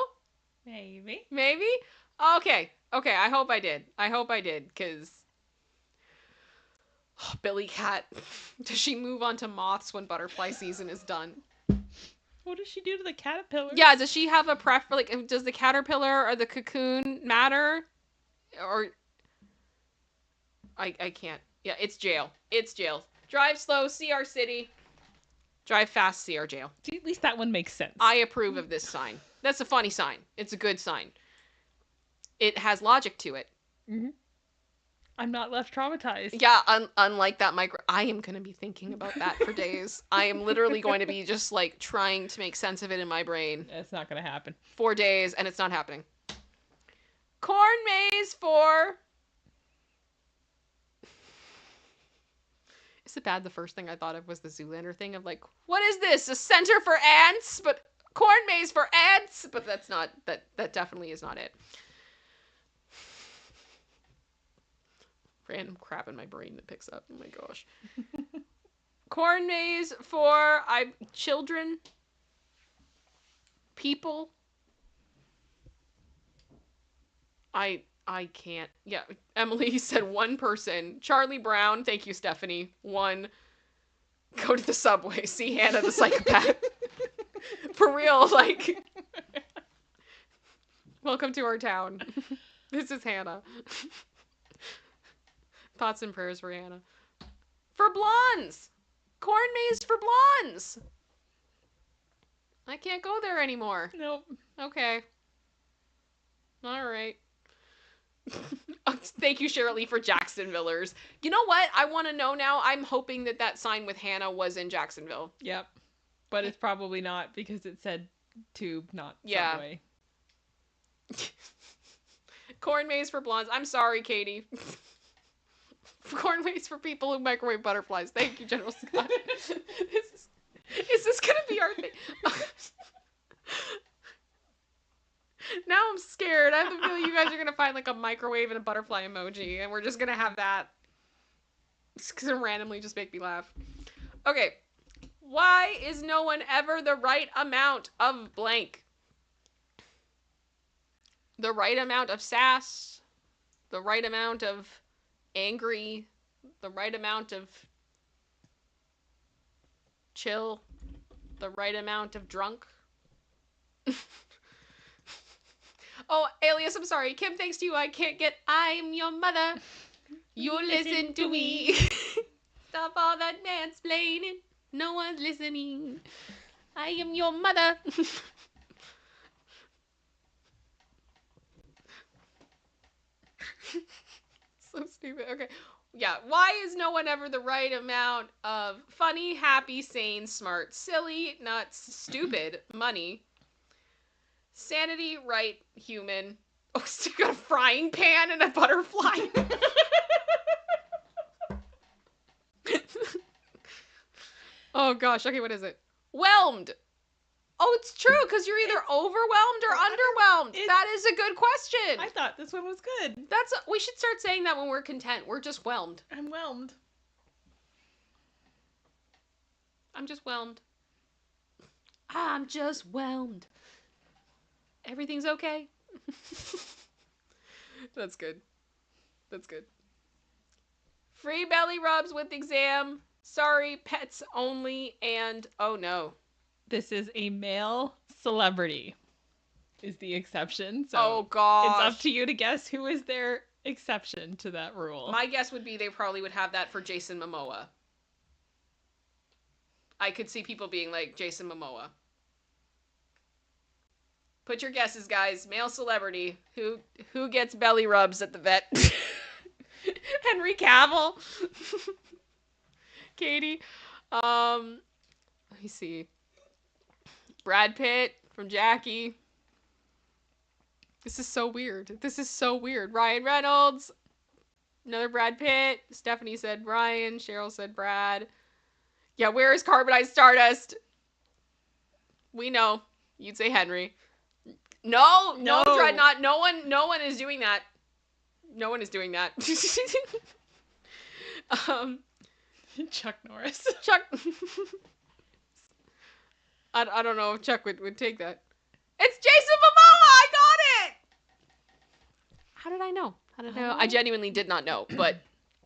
Maybe. Maybe? Okay. Okay, I hope I did. I hope I did, because... Billy Cat. Does she move on to moths when butterfly season is done? What does she do to the caterpillar? Yeah, does she have a like, does the caterpillar or the cocoon matter? Or... I can't. Yeah, it's jail. It's jail. Drive slow, see our city. Drive fast, see our jail. See, at least that one makes sense. I approve of this sign. That's a funny sign. It's a good sign. It has logic to it. Mm-hmm. I'm not left traumatized. Yeah, unlike that I am going to be thinking about that for days. I am literally going to be just like trying to make sense of it in my brain. It's not going to happen. 4 days, and it's not happening. Corn maze for... Is it bad? The first thing I thought of was the Zoolander thing of like, what is this? A center for ants? But corn maze for ants? But that's not, that definitely is not it. Random crap in my brain that picks up. Oh my gosh. Corn maze for children, people. I can't. Yeah, Emily said one person. Charlie Brown. Thank you, Stephanie. One. Go to the subway. See Hannah the psychopath. For real, like. Welcome to our town. This is Hannah. Thoughts and prayers for Hannah. For blondes. Corn maze for blondes. I can't go there anymore. Nope. Okay. All right. Thank you, Shirley, for Jacksonvillers. You know what? I want to know now. I'm hoping that sign with Hannah was in Jacksonville. Yep. But it's probably not because it said tube, not subway. Corn maze for blondes. I'm sorry, Katie. Corn maze for people who microwave butterflies. Thank you, General Scott. Is this going to be our thing? Now I'm scared. I have the feeling you guys are going to find like a microwave and a butterfly emoji, and we're just going to have that. It's going to randomly just make me laugh. Okay. Why is no one ever the right amount of blank? The right amount of sass. The right amount of angry. The right amount of chill. The right amount of drunk. Oh, Alias, I'm sorry. Kim, thanks to you, I can't get I'm your mother. You listen to me. Stop all that mansplaining. No one's listening. I am your mother. So stupid. Okay. Yeah. Why is no one ever the right amount of funny, happy, sane, smart, silly, nuts, stupid, money? Sanity, right, human. Oh, still got a frying pan and a butterfly. Oh gosh, okay, what is it? Whelmed. Oh, it's true, because you're either overwhelmed or underwhelmed. That is a good question. I thought this one was good. We should start saying that when we're content. We're just whelmed. I'm whelmed. I'm just whelmed. I'm just whelmed. Everything's okay. That's good. That's good. Free belly rubs with exam. Sorry, pets only. And oh no. This is a male celebrity is the exception. So oh gosh. It's up to you to guess who is their exception to that rule. My guess would be they probably would have that for Jason Momoa. I could see people being like, Jason Momoa. Put your guesses, guys. Male celebrity. Who gets belly rubs at the vet? Henry Cavill. Katie. Let me see. Brad Pitt from Jackie. This is so weird. This is so weird. Ryan Reynolds. Another Brad Pitt. Stephanie said Brian. Cheryl said Brad. Yeah, where is carbonized stardust? We know. You'd say Henry. No, Dreadnought. No one is doing that. No one is doing that. Chuck Norris. Chuck. I don't know if Chuck would take that. It's Jason Momoa! I got it! How did I know? I genuinely did not know, but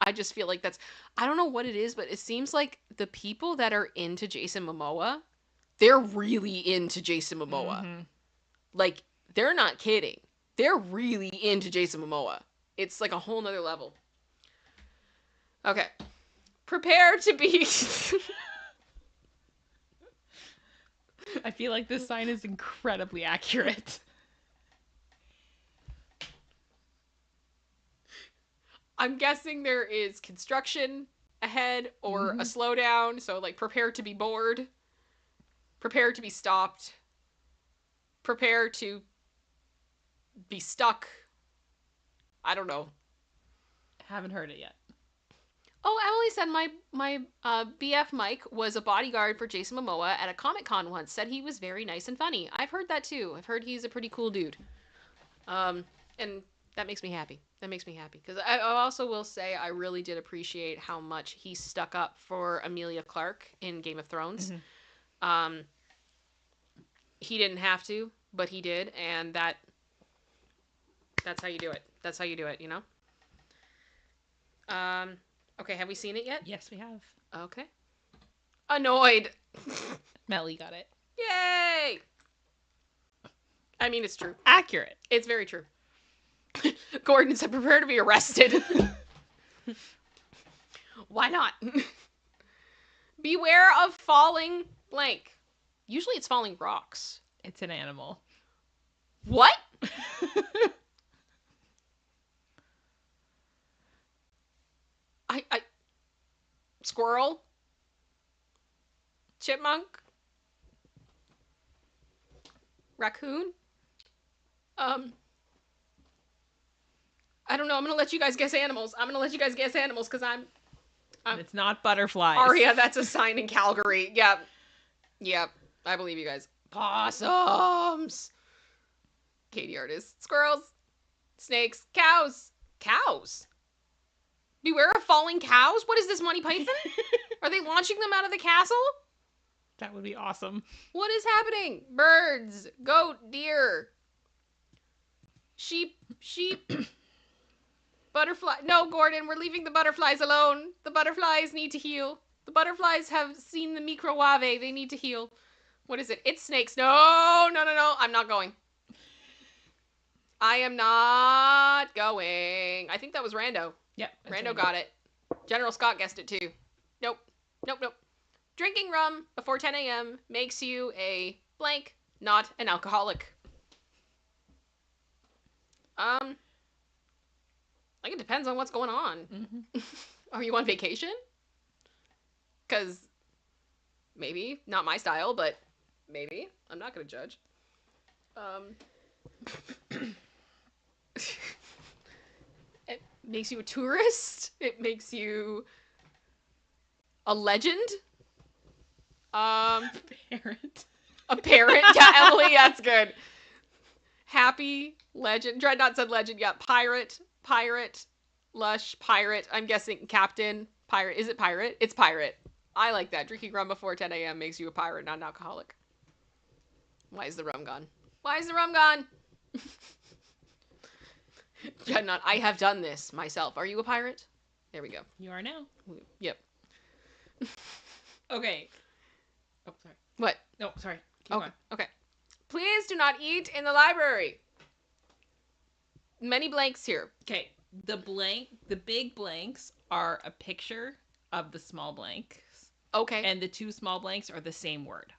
I just feel like that's... I don't know what it is, but it seems like the people that are into Jason Momoa, they're really into Jason Momoa. Mm-hmm. Like, they're not kidding. They're really into Jason Momoa. It's like a whole nother level. Okay. Prepare to be... I feel like this sign is incredibly accurate. I'm guessing there is construction ahead or a slowdown. So, like, prepare to be bored. Prepare to be stopped. Prepare to be stuck. I don't know. Haven't heard it yet. Oh, Emily said my BF Mike was a bodyguard for Jason Momoa at a Comic-Con once. Said he was very nice and funny. I've heard that too. I've heard he's a pretty cool dude. And that makes me happy. Because I also will say I really did appreciate how much he stuck up for Emilia Clarke in Game of Thrones. Mm-hmm. He didn't have to, but he did, and that's how you do it. That's how you do it, you know? Okay, have we seen it yet? Yes, we have. Okay. Annoyed. Melly got it. Yay! I mean, it's true. Accurate. It's very true. Gordon said, prepare to be arrested. Why not? Beware of falling blank. Usually it's falling rocks. It's an animal. What? I squirrel? Chipmunk? Raccoon? I don't know. I'm gonna let you guys guess animals. Because I'm... It's not butterflies. Aria, that's a sign in Calgary. Yep. I believe you guys. Possums! Katie Artist. Squirrels. Snakes. Cows. Cows? Beware of falling cows? What is this, Monty Python? Are they launching them out of the castle? That would be awesome. What is happening? Birds. Goat. Deer. Sheep. Butterfly. No, Gordon, we're leaving the butterflies alone. The butterflies need to heal. The butterflies have seen the microwave. They need to heal. What is it? It's snakes. No. I'm not going. I am not going. I think that was Rando. Yep. Rando got it. General Scott guessed it too. Nope. Drinking rum before 10 a.m. makes you a blank, not an alcoholic. Like, it depends on what's going on. Mm-hmm. Are you on vacation? Because maybe. Not my style, but maybe. I'm not going to judge. It makes you a tourist. It makes you a legend. Parent. A parent. Yeah, Emily, that's good. Happy, legend. Dreadnought said legend. Yeah, pirate, lush, pirate. I'm guessing captain, pirate. Is it pirate? It's pirate. I like that. Drinking rum before 10 a.m. makes you a pirate, not an alcoholic. Why is the rum gone? Dreadnought, I have done this myself. Are you a pirate? There we go. You are now. Yep. Okay. Oh, sorry. What? No, sorry. Keep going. Okay. Please do not eat in the library. Many blanks here. Okay. The big blanks are a picture of the small blanks. Okay. And the two small blanks are the same word.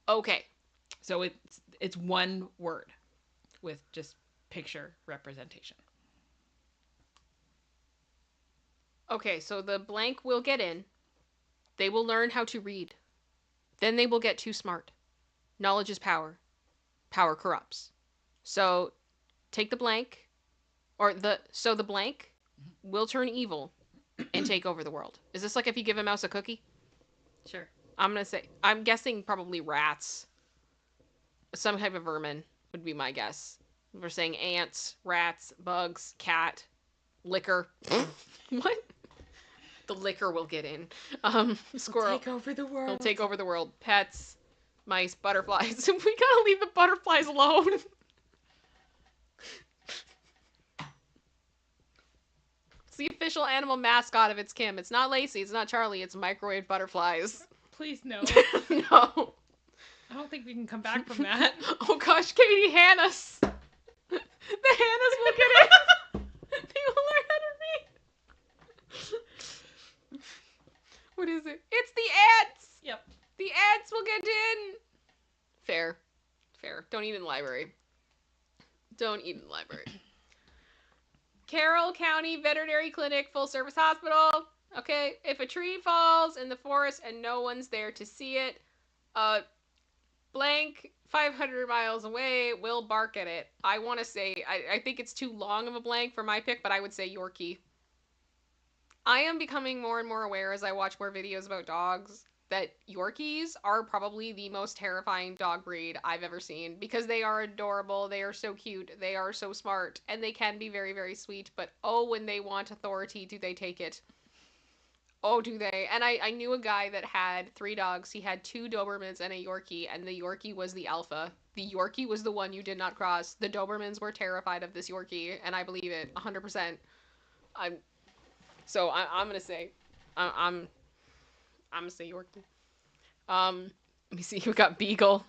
Okay. So it's one word with just picture representation. Okay, so the blank will get in. They will learn how to read. Then they will get too smart. Knowledge is power. Power corrupts. So take the blank, the blank will turn evil and take over the world. Is this like if you give a mouse a cookie? Sure. I'm guessing probably rats. Some type of vermin would be my guess. We're saying ants, rats, bugs, cat, liquor. What? The liquor will get in. Squirrel. Take over the world. He'll take over the world. Pets, mice, butterflies. We gotta leave the butterflies alone. It's the official animal mascot of ItsKim. It's not Lacey, it's not Charlie, it's microwave butterflies. Please no. No. I don't think we can come back from that. Oh gosh, Katie, Hannahs. The Hannahs will get in. They will learn how to read. What is it? It's the ants. Yep. The ants will get in. Fair. Fair. Don't eat in the library. Don't eat in the library. Carroll County Veterinary Clinic Full Service Hospital. Okay, if a tree falls in the forest and no one's there to see it, blank 500 miles away will bark at it. I want to say, I think it's too long of a blank for my pick, but I would say Yorkie. I am becoming more and more aware as I watch more videos about dogs that Yorkies are probably the most terrifying dog breed I've ever seen because they are adorable, they are so cute, they are so smart, and they can be very, very sweet, but oh, when they want authority, do they take it? Oh, do they? And I knew a guy that had 3 dogs. He had 2 Dobermans and a Yorkie, and the Yorkie was the alpha. The Yorkie was the one you did not cross. The Dobermans were terrified of this Yorkie, and I believe it 100%. I'm gonna say, I'm gonna say Yorkie. Let me see. We got Beagle,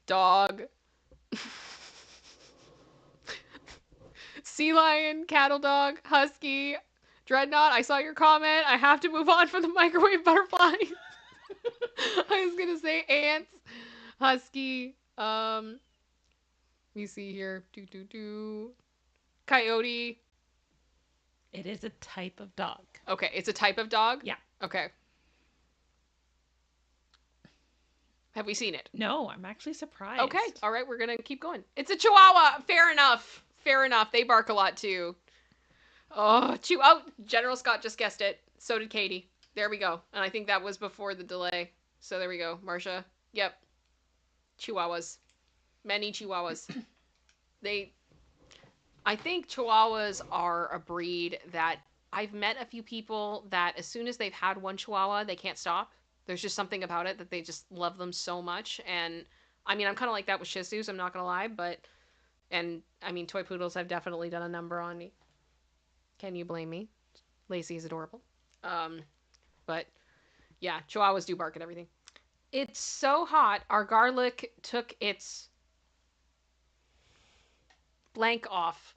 dog, sea lion, cattle dog, husky. Dreadnought, I saw your comment. I have to move on from the microwave butterfly. I was gonna say ants, husky. Let me see here. Coyote. It is a type of dog. Okay, it's a type of dog? Yeah. Okay. Have we seen it? No, I'm actually surprised. Okay, all right, we're gonna keep going. It's a Chihuahua. Fair enough. Fair enough. They bark a lot too. Oh, General Scott just guessed it. So did Katie. There we go. And I think that was before the delay. So there we go. Marcia. Yep. Chihuahuas. Many Chihuahuas. I think Chihuahuas are a breed that I've met a few people that as soon as they've had one Chihuahua, they can't stop. There's just something about it that they just love them so much. And I mean, I'm kind of like that with Shih Tzus, I'm not going to lie, and I mean, toy poodles have definitely done a number on me. Can you blame me? Lacey is adorable. But yeah, Chihuahuas do bark at everything. It's so hot, our garlic took its blank off.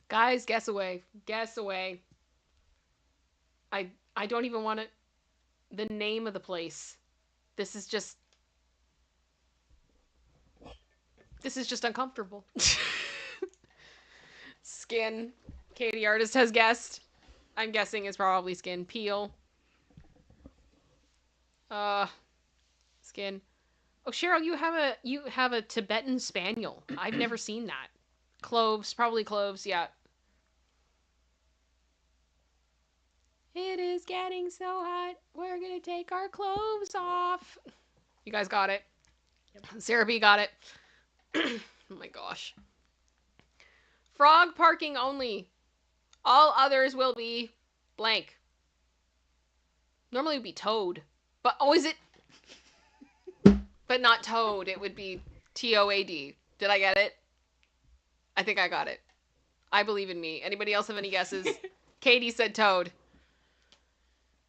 Guys, guess away. Guess away. I don't even want to... The name of the place. This is just uncomfortable. Skin. Katie Artist has guessed. I'm guessing it's probably skin. Peel. Skin. Oh, Cheryl, you have a Tibetan Spaniel. I've never seen that. Cloves, probably cloves, yeah. It is getting so hot, we're gonna take our clothes off. You guys got it? Yep. Sarah B got it. Oh my gosh. Frog parking only. All others will be blank. Normally it would be toad. But, oh, is it? But not toad. It would be T-O-A-D. Did I get it? I think I got it. I believe in me. Anybody else have any guesses? Katie said toad.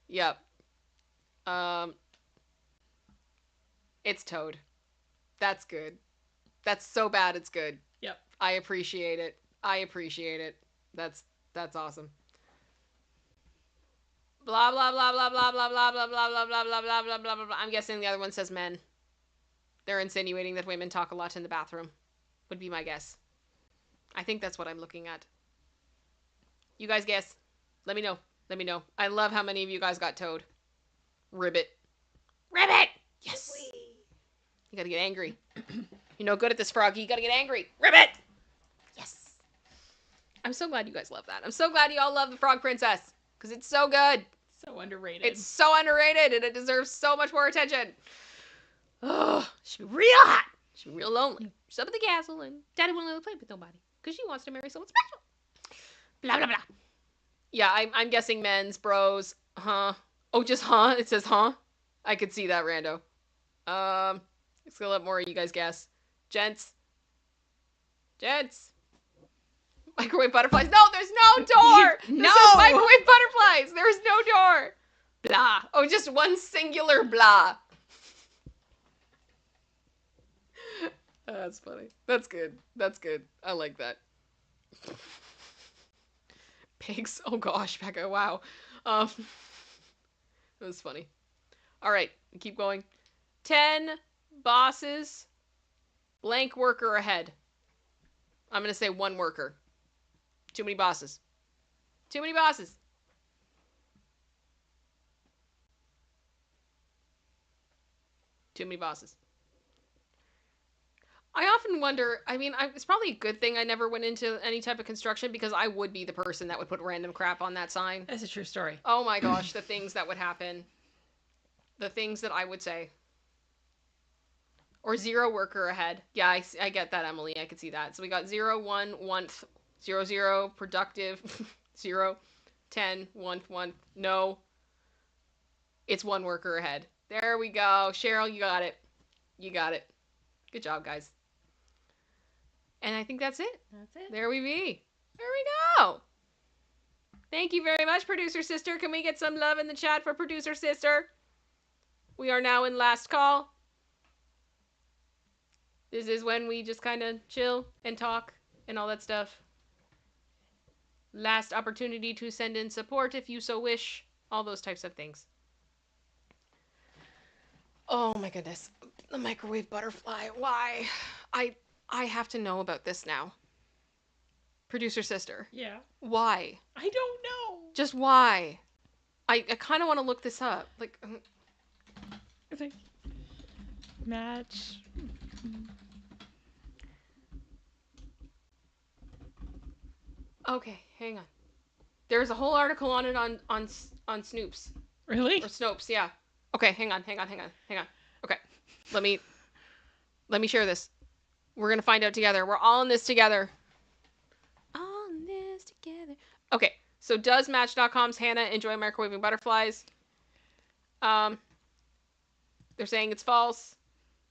Yep. It's toad. That's good. That's so bad it's good. Yep. I appreciate it. I appreciate it. That's awesome. Blah blah blah blah blah blah blah blah blah blah blah blah blah blah blah blah. I'm guessing the other one says men. They're insinuating that women talk a lot in the bathroom. Would be my guess. I think that's what I'm looking at. You guys guess. Let me know. Let me know. I love how many of you guys got toad. Ribbit. Ribbit! Yes! You gotta get angry. You're no good at this, Froggy. You gotta get angry. Ribbit! Yes. I'm so glad you guys love that. I'm so glad you all love the Frog Princess. Because it's so good. So underrated. It's so underrated and it deserves so much more attention. Oh, she'd be real hot. She'd be real lonely. She's up at the castle and Daddy won't let her play with nobody. Because she wants to marry someone special. Blah, blah, blah. Yeah, I'm guessing men's, bros. Huh. Oh, just huh? It says huh? I could see that, rando. Let's go let more of you guys guess. Gents. Microwave butterflies. No, there's no door. No. This is microwave butterflies. There is no door. Blah. Oh, just one singular blah. That's funny. That's good. That's good. I like that. Pigs. Oh gosh, Becca. Wow. That was funny. All right, keep going. 10 bosses. Blank worker ahead. I'm gonna say 1 worker. Too many bosses. Too many bosses. Too many bosses. I often wonder, I mean, it's probably a good thing I never went into any type of construction because I would be the person that would put random crap on that sign. That's a true story. Oh my gosh, the things that would happen. The things that I would say. Or 0 worker ahead. Yeah, I get that, Emily. I could see that. So we got 0, 1, 1, 0, 0, productive, 0, 10, 1, 1, no. It's 1 worker ahead. There we go. Cheryl, you got it. You got it. Good job, guys. And I think that's it. That's it. There we be. There we go. Thank you very much, producer sister. Can we get some love in the chat for producer sister? We are now in last call. This is when we just kind of chill and talk and all that stuff. Last opportunity to send in support if you so wish. All those types of things. Oh my goodness. The microwave butterfly. Why? I have to know about this now. Producer sister. Yeah. Why? I don't know. Just why? I kind of want to look this up. Like, It's like match. okay, hang on. There's a whole article on it on Snoops. Really? Or Snopes, yeah. Okay, hang on. Okay. Let me share this. We're going to find out together. We're all in this together. All in this together. Okay, so does Match.com's Hannah enjoy microwaving butterflies? They're saying it's false.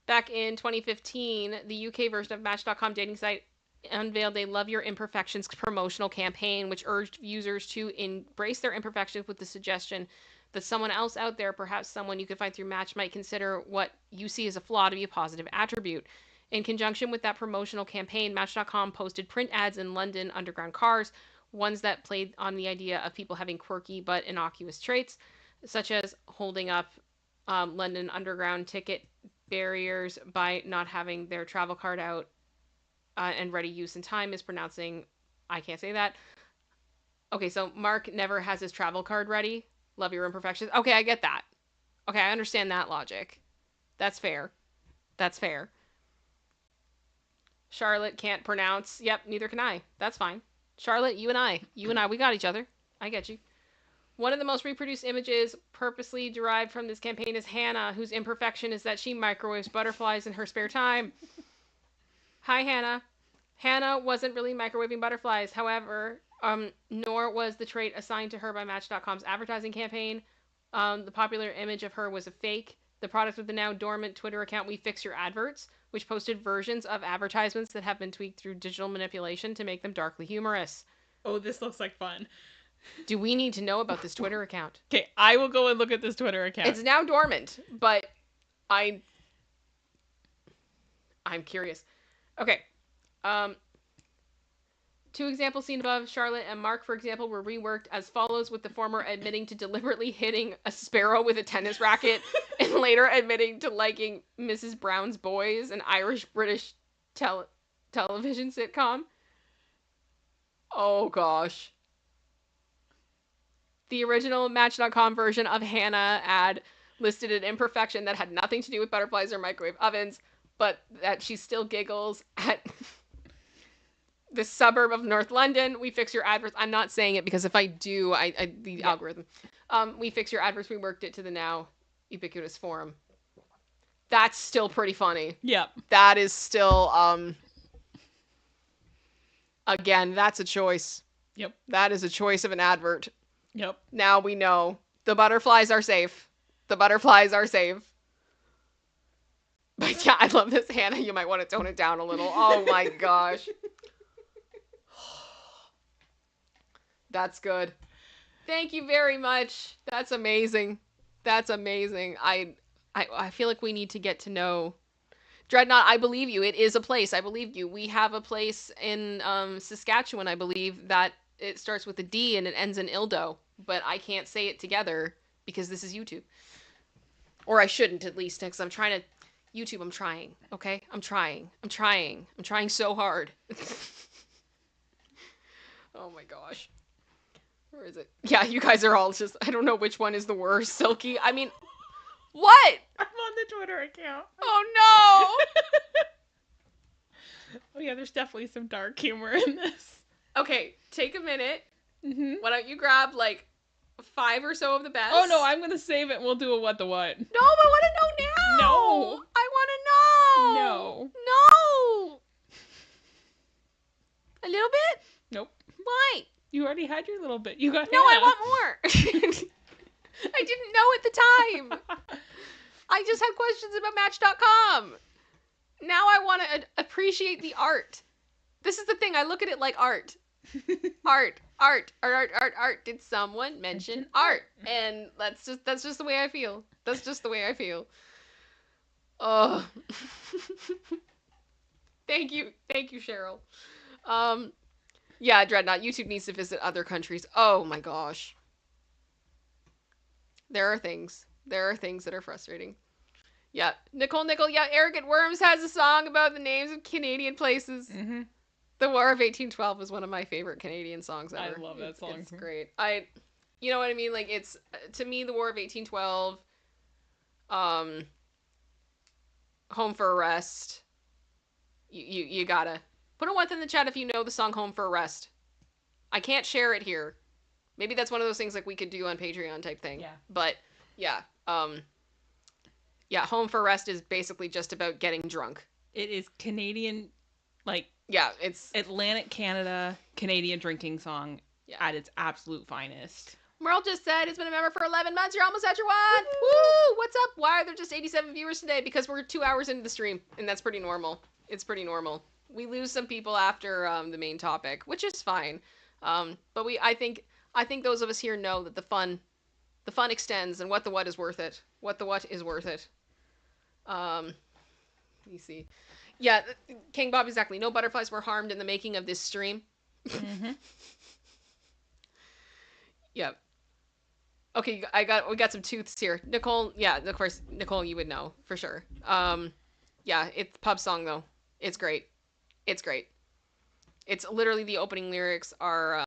Back in 2015, the UK version of Match.com dating site unveiled a Love Your Imperfections promotional campaign, which urged users to embrace their imperfections with the suggestion that someone else out there, perhaps someone you could find through Match, might consider what you see as a flaw to be a positive attribute. In conjunction with that promotional campaign, Match.com posted print ads in London Underground cars, ones that played on the idea of people having quirky but innocuous traits, such as holding up London Underground ticket barriers by not having their travel card out and ready use in time, mispronouncing, I can't say that. Okay, so Mark never has his travel card ready. Love Your Imperfections. Okay, I get that. Okay, I understand that logic. That's fair. That's fair. Charlotte can't pronounce. Yep, neither can I. That's fine. Charlotte, you and I, we got each other. I get you. One of the most reproduced images purposely derived from this campaign is Hannah, whose imperfection is that she microwaves butterflies in her spare time. Hi, Hannah. Hannah wasn't really microwaving butterflies, however, nor was the trait assigned to her by Match.com's advertising campaign. The popular image of her was a fake. The product of the now dormant Twitter account We Fix Your Adverts, which posted versions of advertisements that have been tweaked through digital manipulation to make them darkly humorous. Oh, this looks like fun. Do we need to know about this Twitter account? Okay, I will go and look at this Twitter account. It's now dormant, but I'm curious. Okay. 2 examples seen above, Charlotte and Mark, for example, were reworked as follows, with the former admitting to deliberately hitting a sparrow with a tennis racket and later admitting to liking Mrs. Brown's Boys, an Irish-British television sitcom. Oh, gosh. The original Match.com version of Hannah ad listed an imperfection that had nothing to do with butterflies or microwave ovens. but that she still giggles at the suburb of North London. We fix your adverts. I'm not saying it because if I do, the algorithm. We fix your adverts. We worked it to the now ubiquitous forum. That's still pretty funny. Yep. That is still, again, that's a choice. Yep. That is a choice of an advert. Yep. Now we know. The butterflies are safe. The butterflies are safe. But yeah, I love this, Hannah. You might want to tone it down a little. Oh my gosh. That's good. Thank you very much. That's amazing. That's amazing. I feel like we need to get to know Dreadnought. I believe you. It is a place. I believe you. We have a place in Saskatchewan, I believe, that it starts with a D and it ends in Ildo, but I can't say it together because this is YouTube. Or I shouldn't, at least, because I'm trying to YouTube. I'm trying. Okay, I'm trying so hard. Oh my gosh. Where is it? Yeah, you guys are all just, I don't know which one is the worst. Silky. I mean, what? I'm on the Twitter account. Oh Oh yeah, there's definitely some dark humor in this. no. Okay, take a minute. Mm-hmm. Why don't you grab like 5 or so of the best? Oh no, I'm gonna save it and we'll do a What the What. No, but I want to know now. No. I want to know. No. No. A little bit? Nope. Why? You already had your little bit. You got No, I Hannah. want more. I didn't know at the time. I just had questions about Match.com. Now I want to appreciate the art. This is the thing. I look at it like art. Art. Did someone mention art? And that's just the way I feel. That's just the way I feel. Oh. Thank you, Cheryl. Yeah, Dreadnought. YouTube needs to visit other countries. Oh my gosh. There are things that are frustrating. Yeah, Nicole. Yeah, Arrogant Worms has a song about the names of Canadian places. Mm-hmm. The War of 1812 is one of my favorite Canadian songs ever. I love that song. It's great. You know what I mean? Like, it's, to me, the War of 1812, Home for a Rest. You gotta put a 1 in the chat if you know the song Home for a Rest. I can't share it here. Maybe that's one of those things like we could do on Patreon type thing. Yeah. But yeah, yeah, Home for a Rest is basically just about getting drunk. It is Canadian, like, yeah, it's Atlantic Canada Canadian drinking song at its absolute finest. Merle just said it's been a member for 11 months. You're almost at your 1. Woo! What's up? Why are there just 87 viewers today? Because we're 2 hours into the stream, and that's pretty normal. It's pretty normal. We lose some people after the main topic, which is fine. But I think those of us here know that the fun extends, and What the What is worth it. What the What is worth it. Let me see. Yeah, King Bob, exactly. No butterflies were harmed in the making of this stream. Mm-hmm. Yep. Okay, we got some tooths here. Nicole, yeah, of course, Nicole, you would know for sure. Yeah, it's pub song though. It's great. It's great. It's literally the opening lyrics are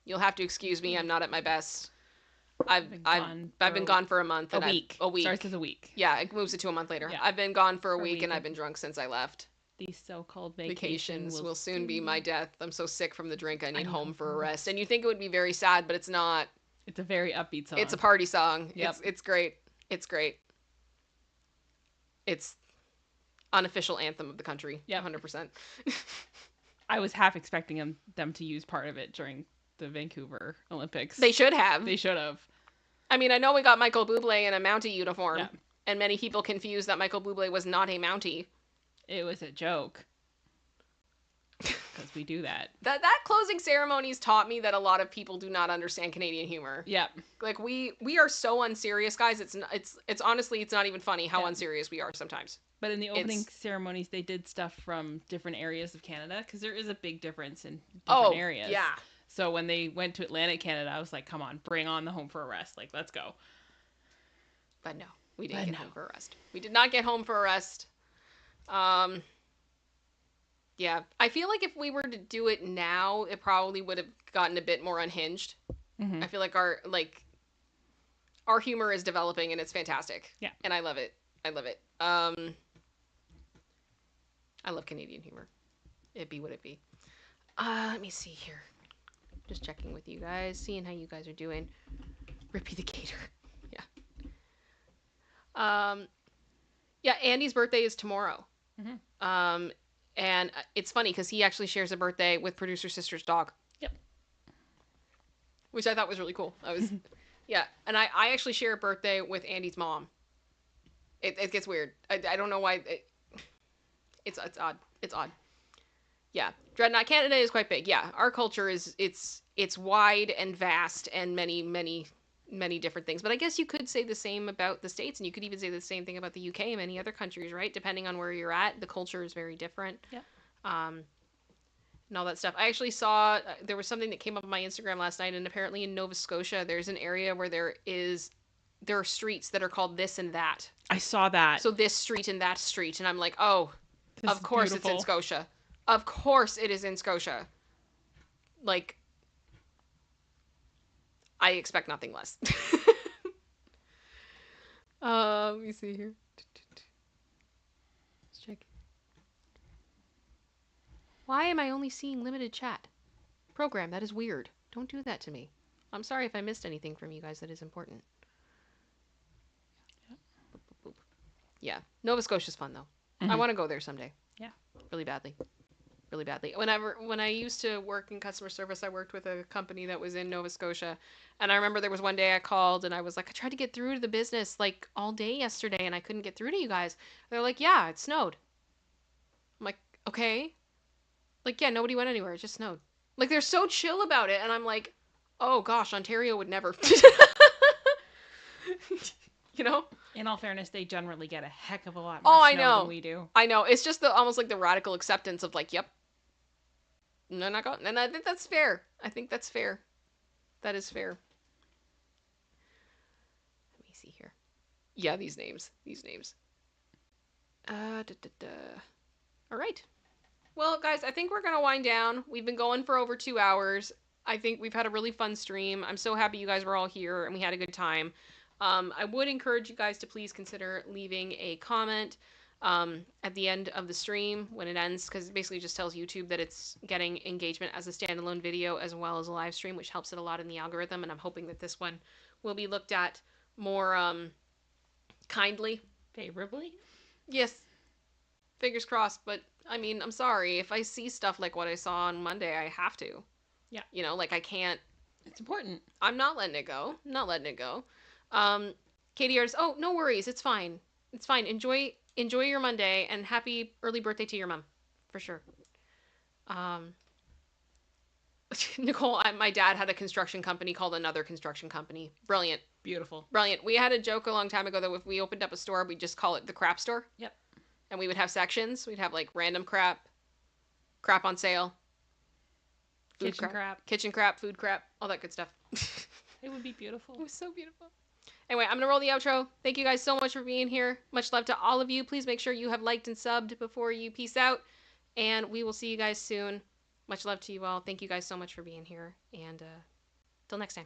you'll have to excuse me, I'm not at my best. I've been gone for a month. A week. A week. Starts as a week. Yeah, it moves it to a month later. Yeah. I've been gone for a For a week week and I've been drunk since I left. These so-called Vacations will soon be my death. I'm so sick from the drink. I need home for a rest. And you think it would be very sad, but it's not. It's a very upbeat song. It's a party song. Yep. It's great. It's great. It's unofficial anthem of the country. Yeah, 100%. I was half expecting them to use part of it during the Vancouver Olympics. They should have. They should have. I mean, I know we got Michael Bublé in a Mountie uniform, Yeah. and many people confused that Michael Bublé was not a Mountie. It was a joke. Because we do that. That closing ceremonies taught me that a lot of people do not understand Canadian humor. Yeah. Like we are so unserious, guys. It's honestly it's not even funny how Yeah. unserious we are sometimes. But in the opening ceremonies, they did stuff from different areas of Canada because there is a big difference in different areas. Yeah. So when they went to Atlantic Canada, I was like, come on, bring on the Home for a Rest. Like, let's go. But no, we didn't get home for a rest. We did not get home for a rest. Yeah, I feel like if we were to do it now, it probably would have gotten a bit more unhinged. Mm-hmm. I feel like our humor is developing and it's fantastic. Yeah. And I love it. I love it. I love Canadian humor. It be what it be. Let me see here. Just checking with you guys, seeing how you guys are doing. Rippy the Gator. Yeah. Yeah, Andy's birthday is tomorrow. And it's funny because he actually shares a birthday with producer sister's dog. Yep. Which I thought was really cool. Yeah. And I actually share a birthday with Andy's mom. It gets weird. I don't know why. It's odd. It's odd. Yeah. Dreadnought Canada is quite big. Yeah. Our culture it's wide and vast and many different things. But I guess you could say the same about the States, and you could even say the same thing about the UK and many other countries, right? Depending on where you're at, the culture is very different. Yeah. And all that stuff. I actually saw there was something that came up on my Instagram last night, and apparently in Nova Scotia, there's an area where there are streets that are called this and that. I saw that. So this street and that street, and I'm like, oh, of course it's in Scotia. Of course it is in Scotia. Like, I expect nothing less. Let me see here. Let's check. Why am I only seeing limited chat? Program, that is weird. Don't do that to me. I'm sorry if I missed anything from you guys that is important. Yeah. Nova Scotia's fun, though. I want to go there someday. Yeah. Really badly. Really badly. When I used to work in customer service, I worked with a company that was in Nova Scotia. And I remember there was one day I called and I was like, I tried to get through to the business like all day yesterday and I couldn't get through to you guys. They're like, yeah, it snowed. I'm like, okay. Like, yeah, nobody went anywhere. It just snowed. Like, they're so chill about it. And I'm like, oh gosh, Ontario would never. You know? In all fairness, they generally get a heck of a lot more snow than we do. I know. It's just almost like the radical acceptance of like, yep. No, not going. And I think that's fair. I think that's fair. That is fair. Let me see here. Yeah, these names. All right. Well, guys, I think we're going to wind down. We've been going for over 2 hours. I think we've had a really fun stream. I'm so happy you guys were all here and we had a good time. I would encourage you guys to please consider leaving a comment at the end of the stream when it ends, because it basically just tells YouTube that it's getting engagement as a standalone video as well as a live stream, which helps it a lot in the algorithm, and I'm hoping that this one will be looked at more kindly. Favorably? Yes. Fingers crossed, but I mean, I'm sorry. If I see stuff like what I saw on Monday, I have to. Yeah. You know, like I can't. It's important. I'm not letting it go. I'm not letting it go. Katie Artis, oh, no worries. It's fine. It's fine. Enjoy your Monday and happy early birthday to your mom. For sure. Nicole, my dad had a construction company called Another Construction Company. Brilliant. Beautiful. Brilliant. We had a joke a long time ago that if we opened up a store, we'd just call it the crap store. Yep. And we would have sections. We'd have like random crap on sale, Kitchen crap, food crap, all that good stuff. It would be beautiful. It was so beautiful. Anyway, I'm going to roll the outro. Thank you guys so much for being here. Much love to all of you. Please make sure you have liked and subbed before you peace out. And we will see you guys soon. Much love to you all. Thank you guys so much for being here. And till next time.